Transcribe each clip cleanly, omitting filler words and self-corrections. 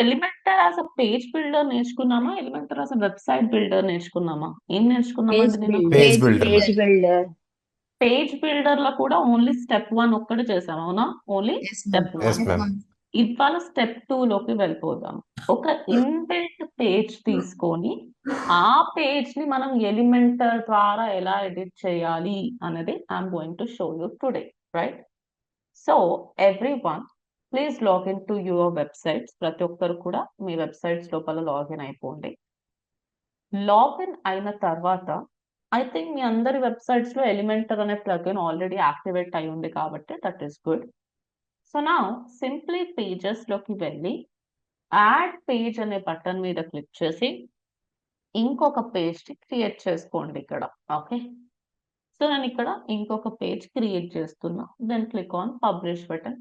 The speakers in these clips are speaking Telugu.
Elementor as a page builder నేర్చుకున్నామా? Elementor as a website builder నేర్చుకున్నామా? ఏం పేజ్ నేర్చుకున్నామండి నిన్న? Builder page builder page builder page builder లో కూడా ఓన్లీ స్టెప్ 1 ఒక్కటి చేసాం, అవునా? Only yes ma'am step yes 1. Ma'am. ఇవాళ స్టెప్ 2 లోకి వెళ్ళిపోదాం. ఒక ఇన్బిల్ట్ పేజ్ తీసుకొని ఆ పేజ్ ని మనం ఎలిమెంటర్ ద్వారా ఎలా ఎడిట్ చేయాలి అనేది I'm going to show you today, right? So everyone please login to your websites. ప్రతి ఒక్కరు కూడా మీ వెబ్సైట్స్ లోపల లాగిన్ అయిపోండి. లాగిన్ అయిన తర్వాత ఐ థింక్ మీ అందరి వెబ్సైట్స్ లో ఎలిమెంటర్ అనే ప్లగిన్ ఆల్రెడీ యాక్టివేట్ అయి ఉంది కాబట్టి దట్ ఈస్ గుడ్. సో నా సింప్లీ పేజెస్ లోకి వెళ్ళి యాడ్ పేజ్ అనే బటన్ మీద క్లిక్ చేసి ఇంకొక పేజ్ ని క్రియేట్ చేసుకోండి ఇక్కడ. ఓకే, సో నేను ఇక్కడ ఇంకొక పేజ్ క్రియేట్ చేస్తున్నా. Then click on publish button,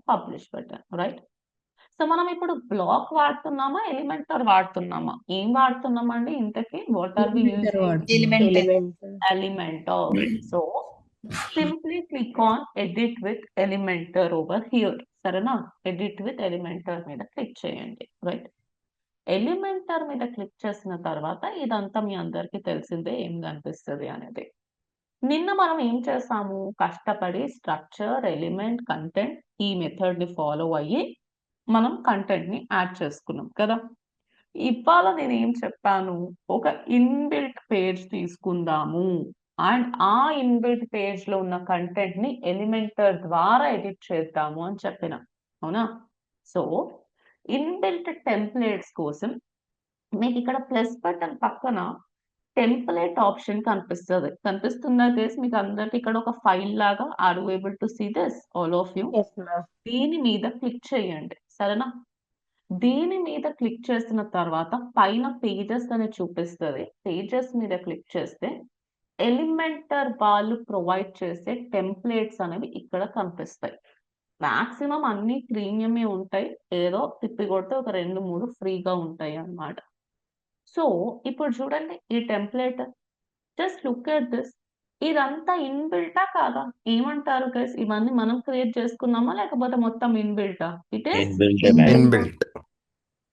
right? So మనం ఇప్పుడు బ్లాక్ వాడుతున్నామా, ఎలిమెంటర్ వాడుతున్నామా? ఏం వాడుతున్నామండి ఇంతకీ? What are we Elementor using? వాడుతున్నాం Elementor. So simply click on edit with Elementor over here. సరేనా? ఎడిట్ విత్ ఎలిమెంటర్ మీద క్లిక్ చేయండి, రైట్? ఎలిమెంటర్ మీద క్లిక్ చేసిన తర్వాత ఇదంతా మీ అందరికీ తెలిసిందే ఏం కనిపిస్తుంది అనేది. నిన్న మనం ఏం చేసాము? కష్టపడి స్ట్రక్చర్, ఎలిమెంట్, కంటెంట్ ఈ మెథడ్ ని ఫాలో అయ్యి మనం కంటెంట్ ని యాడ్ చేసుకున్నాం కదా. ఇవాళ నేను ఏం చెప్పాను? ఒక ఇన్బిల్ట్ పేజ్ తీసుకుందాము అండ్ ఆ ఇన్బిల్ట్ పేజ్ లో ఉన్న కంటెంట్ ని ఎలిమెంటర్ ద్వారా ఎడిట్ చేద్దాము అని చెప్పిన, అవునా? సో ఇన్బిల్ట్ టెంప్లేట్స్ కోసం మీకు ఇక్కడ ప్లస్ బటన్ పక్కన టెంప్లేట్ ఆప్షన్ కనిపిస్తుందా గైస్? మీకు అందరికి ఇక్కడ ఒక ఫైల్ లాగా. Are you able to see this all of you? Yes ma'am దీని మీద క్లిక్ చేయండి, సరేనా? దీని మీద క్లిక్ చేసిన తర్వాత పైన పేజెస్ అని చూపిస్తుంది. పేజెస్ మీద క్లిక్ చేస్తే ఎలిమెంటర్ వాళ్ళు ప్రొవైడ్ చేసే టెంప్లేట్స్ అనేవి ఇక్కడ కనిపిస్తాయి. మాక్సిమం అన్ని ప్రీమియమే ఉంటాయి, ఏదో తిప్పి కొడితే ఒక 2-3 ఫ్రీగా ఉంటాయి అన్నమాట. సో ఇప్పుడు చూడండి ఈ template, just look at this. ఇదంతా ఇన్బిల్టా కాదా? ఏమంటారు గైస్? ఇవన్నీ మనం క్రియేట్ చేసుకున్నామా లేకపోతే మొత్తం ఇన్బిల్టా? It is inbuilt.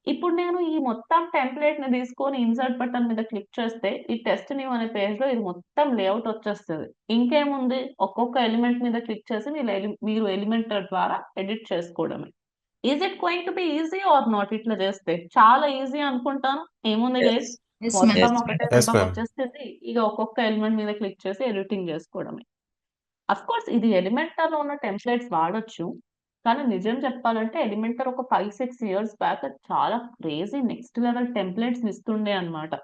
ఇప్పుడు నేను ఈ మొత్తం టెంప్లెట్ ని తీసుకొని ఇన్సర్ట్ బటన్ మీద క్లిక్ చేస్తే ఈ టెస్ట్ న్యూ అనే పేజ్ లో ఇది మొత్తం లేఅవుట్ వచ్చేస్తుంది. ఇంకేముంది? ఒక్కొక్క ఎలిమెంట్ మీద క్లిక్ చేసి మీరు ఎలిమెంటర్ ద్వారా ఎడిట్ చేసుకోవడమే. Is it going to be easy or not? ఇట్లా చేస్తే చాలా ఈజీ అనుకుంటాను. ఏముంది గైస్? ఎస్ మొత్తం మ్యామ్ ఒకటే ఎస్ దెబ్బకి మ్యామ్. వచ్చేస్తుంది. ఇక ఒక్కొక్క ఎలిమెంట్ మీద క్లిక్ చేసి ఎడిటింగ్ చేసుకోవడమే. అఫ్ కోర్స్ ఇది ఎలిమెంటర్ లో ఉన్న టెంప్లెట్స్ వాడొచ్చు, కానీ నిజం చెప్పాలంటే ఎలిమెంటర్ ఒక 5-6 ఇయర్స్ బ్యాక్ చాలా క్రేజీ నెక్స్ట్ లెవెల్ టెంప్లెట్స్ ఇస్తుండే అన్నమాట.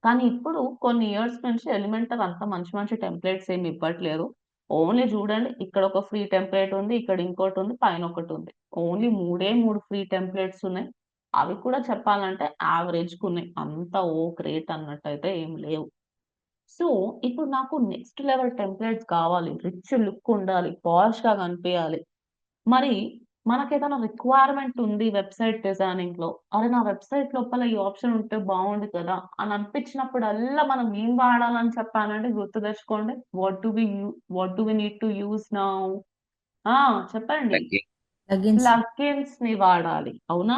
కానీ ఇప్పుడు కొన్ని ఇయర్స్ నుంచి ఎలిమెంటర్ అంత మంచి మంచి టెంప్లెట్స్ ఏమి ఇవ్వట్లేదు. ఓన్లీ చూడండి, ఇక్కడ ఒక ఫ్రీ టెంప్లెట్ ఉంది, ఇక్కడ ఇంకోటి ఉంది, పైన ఒకటి ఉంది. ఓన్లీ 3 ఫ్రీ టెంప్లెట్స్ ఉన్నాయి. అవి కూడా చెప్పాలంటే యావరేజ్ ఉన్నాయి, అంత ఓ గ్రేట్ అన్నట్టు అయితే ఏం లేవు. సో ఇప్పుడు నాకు నెక్స్ట్ లెవెల్ టెంప్లెట్స్ కావాలి, రిచ్ లుక్ ఉండాలి, పాష్ గా కనిపించాలి. మరి మనకేదైనా రిక్వైర్మెంట్ ఉంది వెబ్సైట్ డిజైనింగ్ లో, అరే నా వెబ్సైట్ లోపల ఈ ఆప్షన్ ఉంటే బాగుంది కదా అని అనిపించినప్పుడల్లా మనం ఏం వాడాలని చెప్పానంటే గుర్తు తెచ్చుకోండి. What do we need to use now? చెప్పండి. ప్లగిన్స్ ప్లగిన్స్ ని వాడాలి, అవునా?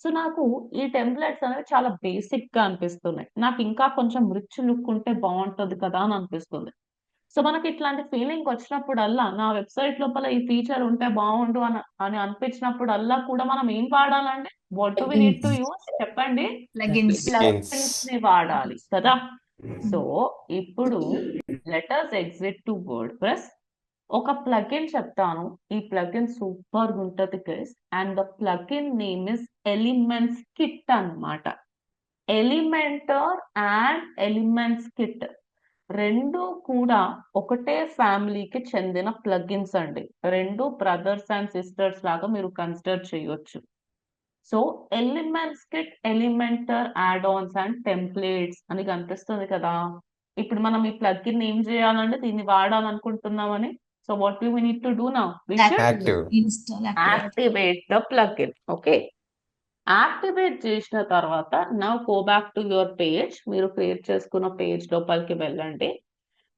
సో నాకు ఈ టెంప్లెట్స్ అనేవి చాలా బేసిక్ గా అనిపిస్తున్నాయి. నాకు ఇంకా కొంచెం రిచ్ లుక్ ఉంటే బాగుంటది కదా అని అనిపిస్తుంది. సో మనకి ఇట్లాంటి ఫీలింగ్ వచ్చినప్పుడల్లా, నా వెబ్సైట్ లోపల ఈ ఫీచర్ ఉంటే బాగుండు అని అని అనిపించినప్పుడల్లా కూడా మనం ఏం వాడాలంటే what do we need to use? చెప్పండి. ప్లగిన్స్ ప్లగిన్స్ ని వాడాలి కదా. సో ఇప్పుడు letters exit to WordPress. ఒక ప్లగిన్ చెప్తాను. ఈ ప్లగిన్ సూపర్ ఉంటది guys, and the plugin name is ElementsKit అన్నమాట. ఎలిమెంటర్ అండ్ ఎలిమెంట్స్ కిట్ రెండు కూడా ఒకటే ఫ్యామిలీకి చెందిన ప్లగిన్స్ అండి. రెండు బ్రదర్స్ అండ్ సిస్టర్స్ లాగా మీరు కన్సిడర్ చేయొచ్చు. So elements kit, Elementor add Ann's and templates అని కనిపిస్తుంది కదా. ఇప్పుడు మనం ఈ ప్లగిన్ ఏం చేయాలంటే దీన్ని వాడాలనుకుంటున్నామని. So what we need to do now? We should active. Install activate the plugin. Okay, activate చేసిన తర్వాత now go back to your page. మీరు క్రియేట్ చేసుకున్న పేజ్ లోపలికి వెళ్ళండి.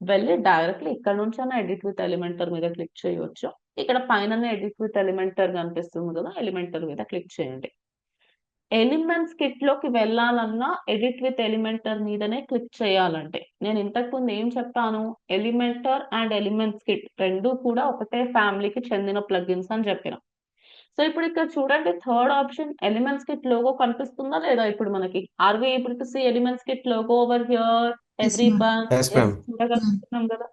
వెళ్ళి డైరెక్ట్లీ ఇక్కడ నుంచి ఎడిట్ విత్ ఎలిమెంటర్ మీద క్లిక్ చేయొచ్చు. ఇక్కడ పైన ఎడిట్ విత్ ఎలిమెంటర్ కనిపిస్తుంది కదా, ఎలిమెంటర్ మీద క్లిక్ చేయండి. ఎలిమెంట్స్ కిట్ లోకి వెళ్ళాలన్నా ఎడిట్ విత్ ఎలిమెంటర్ మీదనే క్లిక్ చేయాలంటే నేను ఇంతకు ముందు ఏం చెప్పాను, ఎలిమెంటర్ అండ్ ఎలిమెంట్స్ కిట్ రెండు కూడా ఒకటే ఫ్యామిలీకి చెందిన ప్లగిన్స్ అని చెప్పిన. సో ఇప్పుడు ఇక్కడ చూడండి, third option elements kit logo కనిపిస్తుందా లేదా ఇప్పుడు మనకి? Are we able to see elements kit logo over here Yes, every ma'am. One? Yes yes, ma'am. చూడగలుగుతున్నాం కదా.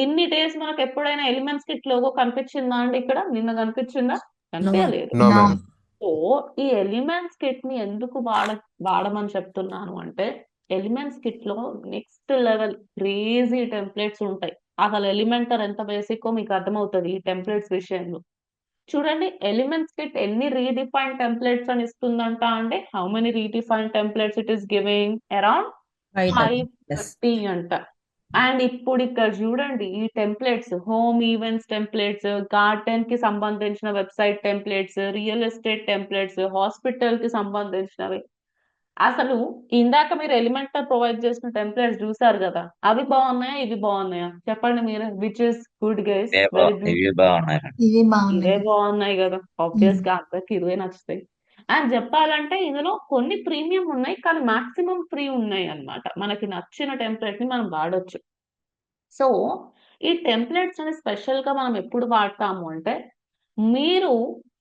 ఇన్ని డేస్ మనకు ఎప్పుడైనా ఎలిమెంట్స్ కిట్ లోగో కనిపించిందా అండి? ఇక్కడ నిన్న కనిపించిందా? No. కనిపించలేదు. No No. మ్యామ్. సో ఈ ఎలిమెంట్స్ కిట్ ని ఎందుకు వాడమని చెప్తున్నాను అంటే, ఎలిమెంట్స్ కిట్ లో నెక్స్ట్ లెవెల్ క్రేజీ టెంప్లెట్స్ ఉంటాయి. అసలు ఎలిమెంటర్ ఎంత బేసిక్ మీకు అర్థమవుతుంది ఈ టెంప్లెట్స్ విషయంలో. చూడండి, ఎలిమెంట్స్ కిట్ ఎన్ని రీడిఫైన్ టెంప్లెట్స్ అని ఇస్తుందంట అంటే, how many redefine templates it is giving? Around 530. Yes. 530 అంట. అండ్ ఇప్పుడు ఇక్కడ చూడండి, ఈ templates home events templates, garden కి సంబంధించిన website templates, real estate templates, hospital కి సంబంధించినవి. అసలు ఇందాక మీరు ఎలిమెంటర్ ప్రొవైడ్ చేసిన టెంప్లెట్స్ చూసారు కదా, అవి బాగున్నాయా ఇవి బాగున్నాయా? చెప్పండి మీరు, which is good guys? Very ఇవి బ్యూటిఫుల్. బాగున్నాయి. ఇవి ఇవే బాగున్నాయి. బాగున్నాయి కదా, ఆబ్వియస్ గా అందరికి ఇవే నచ్చుతాయి. అండ్ చెప్పాలంటే ఇందులో కొన్ని ప్రీమియం ఉన్నాయి, కానీ మాక్సిమం ఫ్రీ ఉన్నాయి అన్నమాట. మనకి నచ్చిన టెంప్లెట్ ని మనం వాడొచ్చు. సో ఈ టెంప్లెట్స్ అని స్పెషల్ గా మనం ఎప్పుడు వాడతాము అంటే, మీరు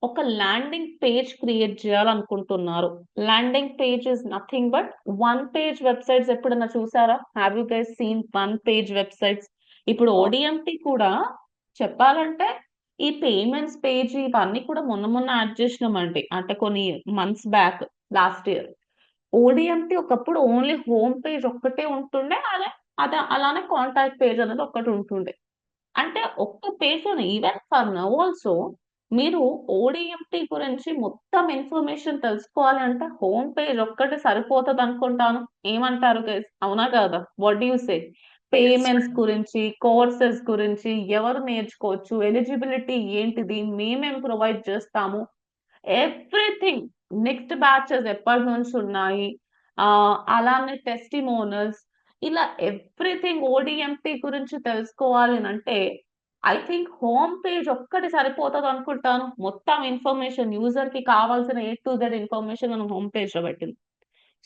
ఒక ల్యాండింగ్ పేజ్ క్రియేట్ చేయాలనుకుంటున్నారు. Landing page is nothing but one page websites. ఎప్పుడన్నా చూసారా? Have you guys seen one page websites? ఇప్పుడు ఓడిఎంటి కూడా చెప్పాలంటే, ఈ పేమెంట్స్ పేజ్ ఇవన్నీ కూడా మొన్న మొన్న యాడ్ చేసినామండి, అంటే కొన్ని months back, last year. ODMT ఒకప్పుడు ఓన్లీ హోమ్ పేజ్ ఒక్కటే ఉంటుండే, అదే అలానే కాంటాక్ట్ పేజ్ అనేది ఒక్కటి ఉంటుండే. అంటే ఒక్క పేజ్ లోనే, ఈవెన్ ఫర్ నౌ ఆల్సో, మీరు ఓడిఎంటి గురించి మొత్తం ఇన్ఫర్మేషన్ తెలుసుకోవాలి అంటే హోమ్ పేజ్ ఒక్కటి సరిపోతుంది అనుకుంటాను. ఏమంటారు గైస్? అవునా కాదా? What you say? పేమెంట్స్ గురించి, కోర్సెస్ గురించి, ఎవరు నేర్చుకోవచ్చు, ఎలిజిబిలిటీ ఏంటిది, మేమేం ప్రొవైడ్ చేస్తాము, ఎవ్రీథింగ్, నెక్స్ట్ బ్యాచెస్ ఎప్పటి నుంచి ఉన్నాయి, అలానే టెస్టిమోనల్స్, ఇలా ఎవ్రీథింగ్ ఓడిఎంటి గురించి తెలుసుకోవాలి అని అంటే, ఐ థింక్ హోమ్ పేజ్ ఒక్కటి సరిపోతుంది అనుకుంటాను. మొత్తం ఇన్ఫర్మేషన్, యూజర్ కి కావాల్సిన A to Z ఇన్ఫర్మేషన్ మనం హోమ్ పేజ్ లో పెట్టింది.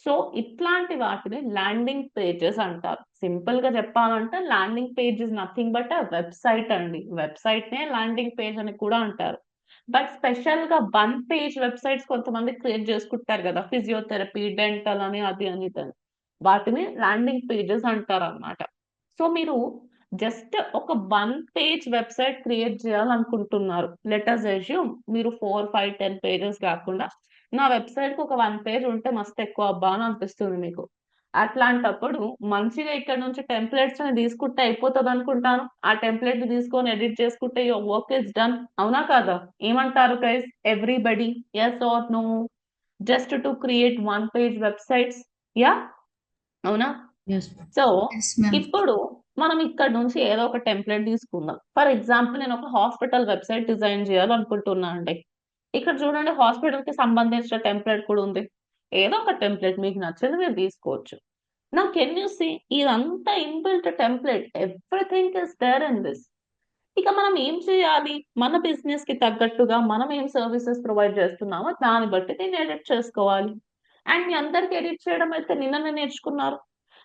సో ఇట్లాంటి వాటిని ల్యాండింగ్ పేజెస్ అంటారు. సింపుల్ గా చెప్పాలంటే, landing page is nothing but a website అండి. వెబ్సైట్ నే ల్యాండింగ్ పేజ్ అని కూడా అంటారు. బట్ స్పెషల్ గా వన్ పేజ్ వెబ్సైట్స్ కొంతమంది క్రియేట్ చేసుకుంటారు కదా, ఫిజియోథెరపీ, డెంటల్ అని, అది అని ఇది అని. వాటిని ల్యాండింగ్ పేజెస్ అంటారు అన్నమాట. సో మీరు జస్ట్ ఒక వన్ పేజ్ వెబ్సైట్ క్రియేట్ చేయాలనుకుంటున్నారు. లెటర్స్ అస్యూమ్ మీరు 4, 5, 10 పేజెస్ కాకుండా, నా వెబ్సైట్ కి ఒక వన్ పేజ్ ఉంటే మస్తు ఎక్కువ అబ్బా అని అనిపిస్తుంది మీకు. అట్లాంటప్పుడు మంచిగా ఇక్కడ నుంచి టెంప్లెట్స్ ని తీసుకుంటే అయిపోతుంది అనుకుంటాను. ఆ టెంప్లెట్ ని తీసుకొని ఎడిట్ చేసుకుంటే యువర్ వర్క్ ఇస్ డన్. అవునా కాదా? ఏమంటారు guys? Everybody yes or no? Just to create one page websites. Yeah, అవునా? Yes. So Yes, ma'am. ఇప్పుడు మనం ఇక్కడ నుంచి ఏదో ఒక టెంప్లెట్ తీసుకుందాం. ఫర్ ఎగ్జాంపుల్, నేను ఒక హాస్పిటల్ వెబ్సైట్ డిజైన్ చేయాలనుకుంటున్నా అండి. ఇక్కడ చూడండి, హాస్పిటల్ కి సంబంధించిన టెంప్లెట్ కూడా ఉంది. ఏదో ఒక టెంప్లెట్ మీకు నచ్చింది మీరు తీసుకోవచ్చు. నా కెన్ యూ సీ, ఇదంతా inbuilt template, everything is there in this. ఇక మనం ఏం చేయాలి? మన బిజినెస్ కి తగ్గట్టుగా మనం ఏం సర్వీసెస్ ప్రొవైడ్ చేస్తున్నామో దాన్ని బట్టి దీన్ని ఎడిట్ చేసుకోవాలి. అండ్ మీ అందరికి ఎడిట్ చేయడం అయితే నిన్ననే నేర్చుకున్నారు.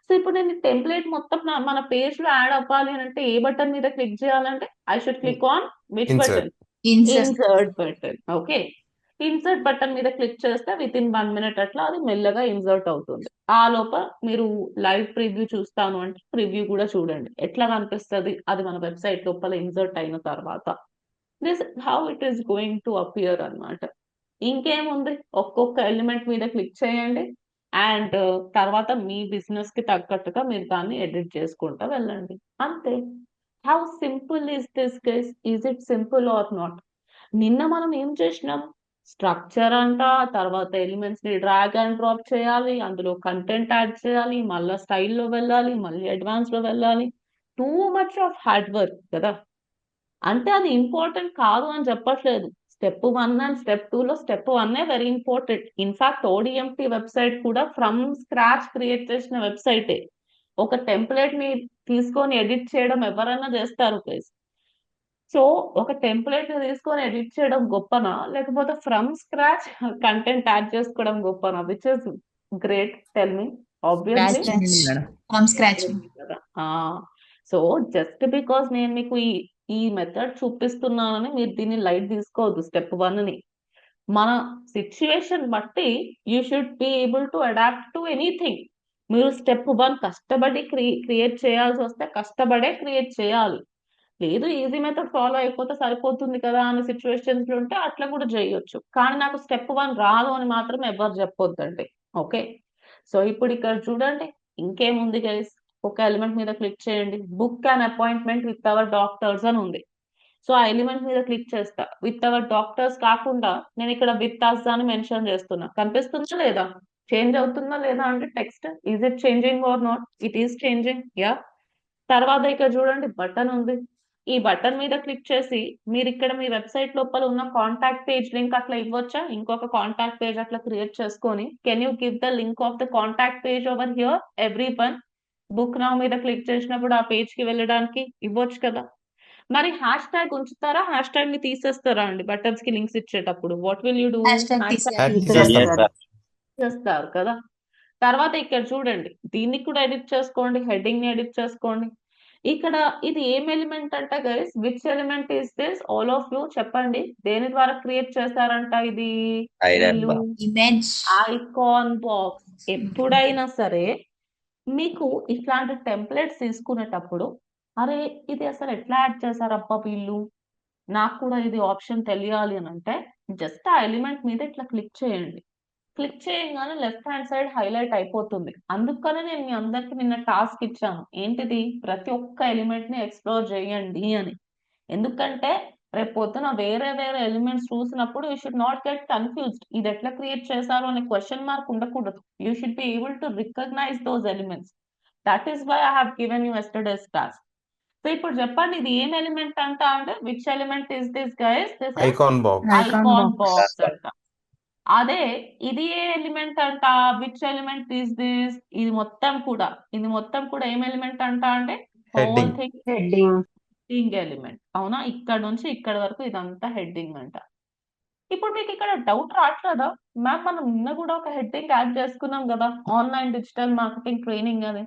సో ఇప్పుడు నేను టెంప్లెట్ మొత్తం మన పేజ్ లో యాడ్ అవ్వాలి అని అంటే, ఏ బటన్ మీద క్లిక్ చేయాలంటే, I should click on which Insert. Button? Insert. Insert button. Okay, insert button మీద క్లిక్ చేస్తే విత్ ఇన్ 1 minute అట్లా అది మెల్లగా ఇన్సర్ట్ అవుతుంది. ఆ లోపల మీరు లైవ్ ప్రివ్యూ చూస్తాను అంటే ప్రివ్యూ కూడా చూడండి ఎట్లా కనిపిస్తుంది అది మన వెబ్సైట్ లోపల ఇన్సర్ట్ అయిన తర్వాత. This how it is going to appear అన్నమాట. ఇంకేముంది, ఒక్కొక్క ఎలిమెంట్ మీద క్లిక్ చేయండి అండ్ తర్వాత మీ బిజినెస్ కి తగ్గట్టుగా మీరు దాన్ని ఎడిట్ చేసుకుంటా వెళ్ళండి. అంతే. How simple is this guys? Is it simple are not? నిన్న మనం ఏం చేసినాం? స్ట్రక్చర్ అంట, తర్వాత ఎలిమెంట్స్ ని డ్రాగ్ అండ్ డ్రాప్ చేయాలి, అందులో కంటెంట్ యాడ్ చేయాలి, మళ్ళీ స్టైల్లో వెళ్ళాలి, మళ్ళీ అడ్వాన్స్ లో వెళ్ళాలి. Too much of hard work కదా. అంటే అది ఇంపార్టెంట్ కాదు అని చెప్పట్లేదు. స్టెప్ 1 అండ్ స్టెప్ 2 లో step 1 very important. In fact ODMT website కూడా ఫ్రమ్ స్క్రాచ్ క్రియేట్ చేసిన వెబ్సైటే. ఒక టెంప్లెట్ ని తీసుకొని ఎడిట్ చేయడం ఎవరైనా చేస్తారు ప్లీజ్. సో ఒక టెంప్లెట్ ని తీసుకొని ఎడిట్ చేయడం గొప్పనా, లేకపోతే ఫ్రమ్ స్క్రాచ్ కంటెంట్ యాడ్ చేసుకోవడం గొప్పనా? Which is great, tell me. Obviously scratch madam. From scratch. కదా. సో జస్ట్ బికాస్ నేను మీకు ఈ మెథడ్ చూపిస్తున్నానని మీరు దీన్ని లైట్ తీసుకోవద్దు. స్టెప్ 1 ని మన సిచ్యువేషన్ బట్టి you should be able to adapt to anything. మీరు స్టెప్ 1 కష్టపడి క్రియేట్ చేయాల్సి వస్తే కష్టపడే క్రియేట్ చేయాలి. లేదు ఈజీ మెథడ్ ఫాలో అయిపోతే సరిపోతుంది కదా అనే సిచ్యువేషన్స్ లో ఉంటే అట్లా కూడా చేయొచ్చు. కానీ నాకు స్టెప్ 1 రాదు అని మాత్రం ఎవరు చెప్పొద్దండి. ఓకే. సో ఇప్పుడు ఇక్కడ చూడండి, ఇంకేముంది గైస్, ఒక ఎలిమెంట్ మీద క్లిక్ చేయండి. Book an appointment with our doctors అని ఉంది. సో ఆ ఎలిమెంట్ మీద క్లిక్ చేస్తా. విత్ అవర్ డాక్టర్స్ కాకుండా నేను ఇక్కడ విత్ అస్ అని మెన్షన్ చేస్తున్నా. కనిపిస్తుందా లేదా? చేంజ్ అవుతుందా లేదా అంటే text, is it changing or not? It is changing. Yeah. తర్వాత ఇక్కడ చూడండి బటన్ ఉంది. ఈ బటన్ మీద క్లిక్ చేసి మీరు ఇక్కడ మీ వెబ్సైట్ లోపల ఉన్న కాంటాక్ట్ పేజ్ లింక్ అట్లా ఇవ్వచ్చా? ఇంకొక కాంటాక్ట్ పేజ్ అట్లా క్రియేట్ చేసుకొని, can you give the link of the contact page over here every one? Book now మీద క్లిక్ చేసినప్పుడు ఆ పేజ్ కి వెళ్ళడానికి ఇవ్వచ్చు కదా. మరి హ్యాష్ ట్యాగ్ ఉంచుతారా, హ్యాష్ ట్యాగ్ ని తీసేస్తారా అండి బటన్స్ కి లింక్స్ ఇచ్చేటప్పుడు? What will you do? Hash tag తీసేస్తారు. చేస్తారు కదా. తర్వాత ఇక్కడ చూడండి, దీన్ని కూడా ఎడిట్ చేసుకోండి, హెడ్డింగ్ ని ఎడిట్ చేసుకోండి. ఇక్కడ ఇది ఏం ఎలిమెంట్ అంట guys? Which element is this? All of you చెప్పండి. దేని ద్వారా క్రియేట్ చేశారంట ఇది? ఐరన్ వీళ్ళు ఇమేజ్ ఐకాన్ బాక్స్. ఎప్పుడైనా సరే మీకు ఇట్లాంటి టెంప్లెట్స్ తీసుకునేటప్పుడు, అరే ఇది అసలు ఎట్లా యాడ్ చేశారబ్బా వీళ్ళు, నాకు కూడా ఇది ఆప్షన్ తెలియాలి అని అంటే జస్ట్ ఆ ఎలిమెంట్ మీద ఇట్లా క్లిక్ చేయండి. క్లిక్ చేయగానే లెఫ్ట్ హ్యాండ్ సైడ్ హైలైట్ అయిపోతుంది. అందుకనే నేను మీ అందరికి నిన్న టాస్క్ ఇచ్చాను. ఏంటిది? ప్రతి ఒక్క ఎలిమెంట్ ని ఎక్స్ప్లోర్ చేయండి అని. ఎందుకంటే రేపు పొద్దున వేరే వేరే ఎలిమెంట్స్ చూసినప్పుడు you should not get confused. ఇది ఎట్లా క్రియేట్ చేశారు అనే క్వశ్చన్ మార్క్ ఉండకూడదు. You should be able to recognize those elements. That is why I have given you yesterday's task. So ఇప్పుడు చెప్పండి, ఇది ఏం ఎలిమెంట్ అంట అంటే, which element is this guys? This is icon box. Icon box అంట. అదే ఇది ఏ ఎలిమెంట్ అంట? Which element is this? ఇది మొత్తం కూడా ఏం ఎలిమెంట్ అంట అంటే whole heading. Thing heading. Heading element. అవునా? ఇక్కడ నుంచి ఇక్కడ వరకు ఇదంతా హెడ్డింగ్ అంట. ఇప్పుడు మీకు ఇక్కడ డౌట్ రావట్లేదా? మ్యామ్ మనం నిన్న కూడా ఒక హెడ్డింగ్ యాడ్ చేసుకున్నాం కదా, ఆన్లైన్ డిజిటల్ మార్కెటింగ్ ట్రైనింగ్ అని.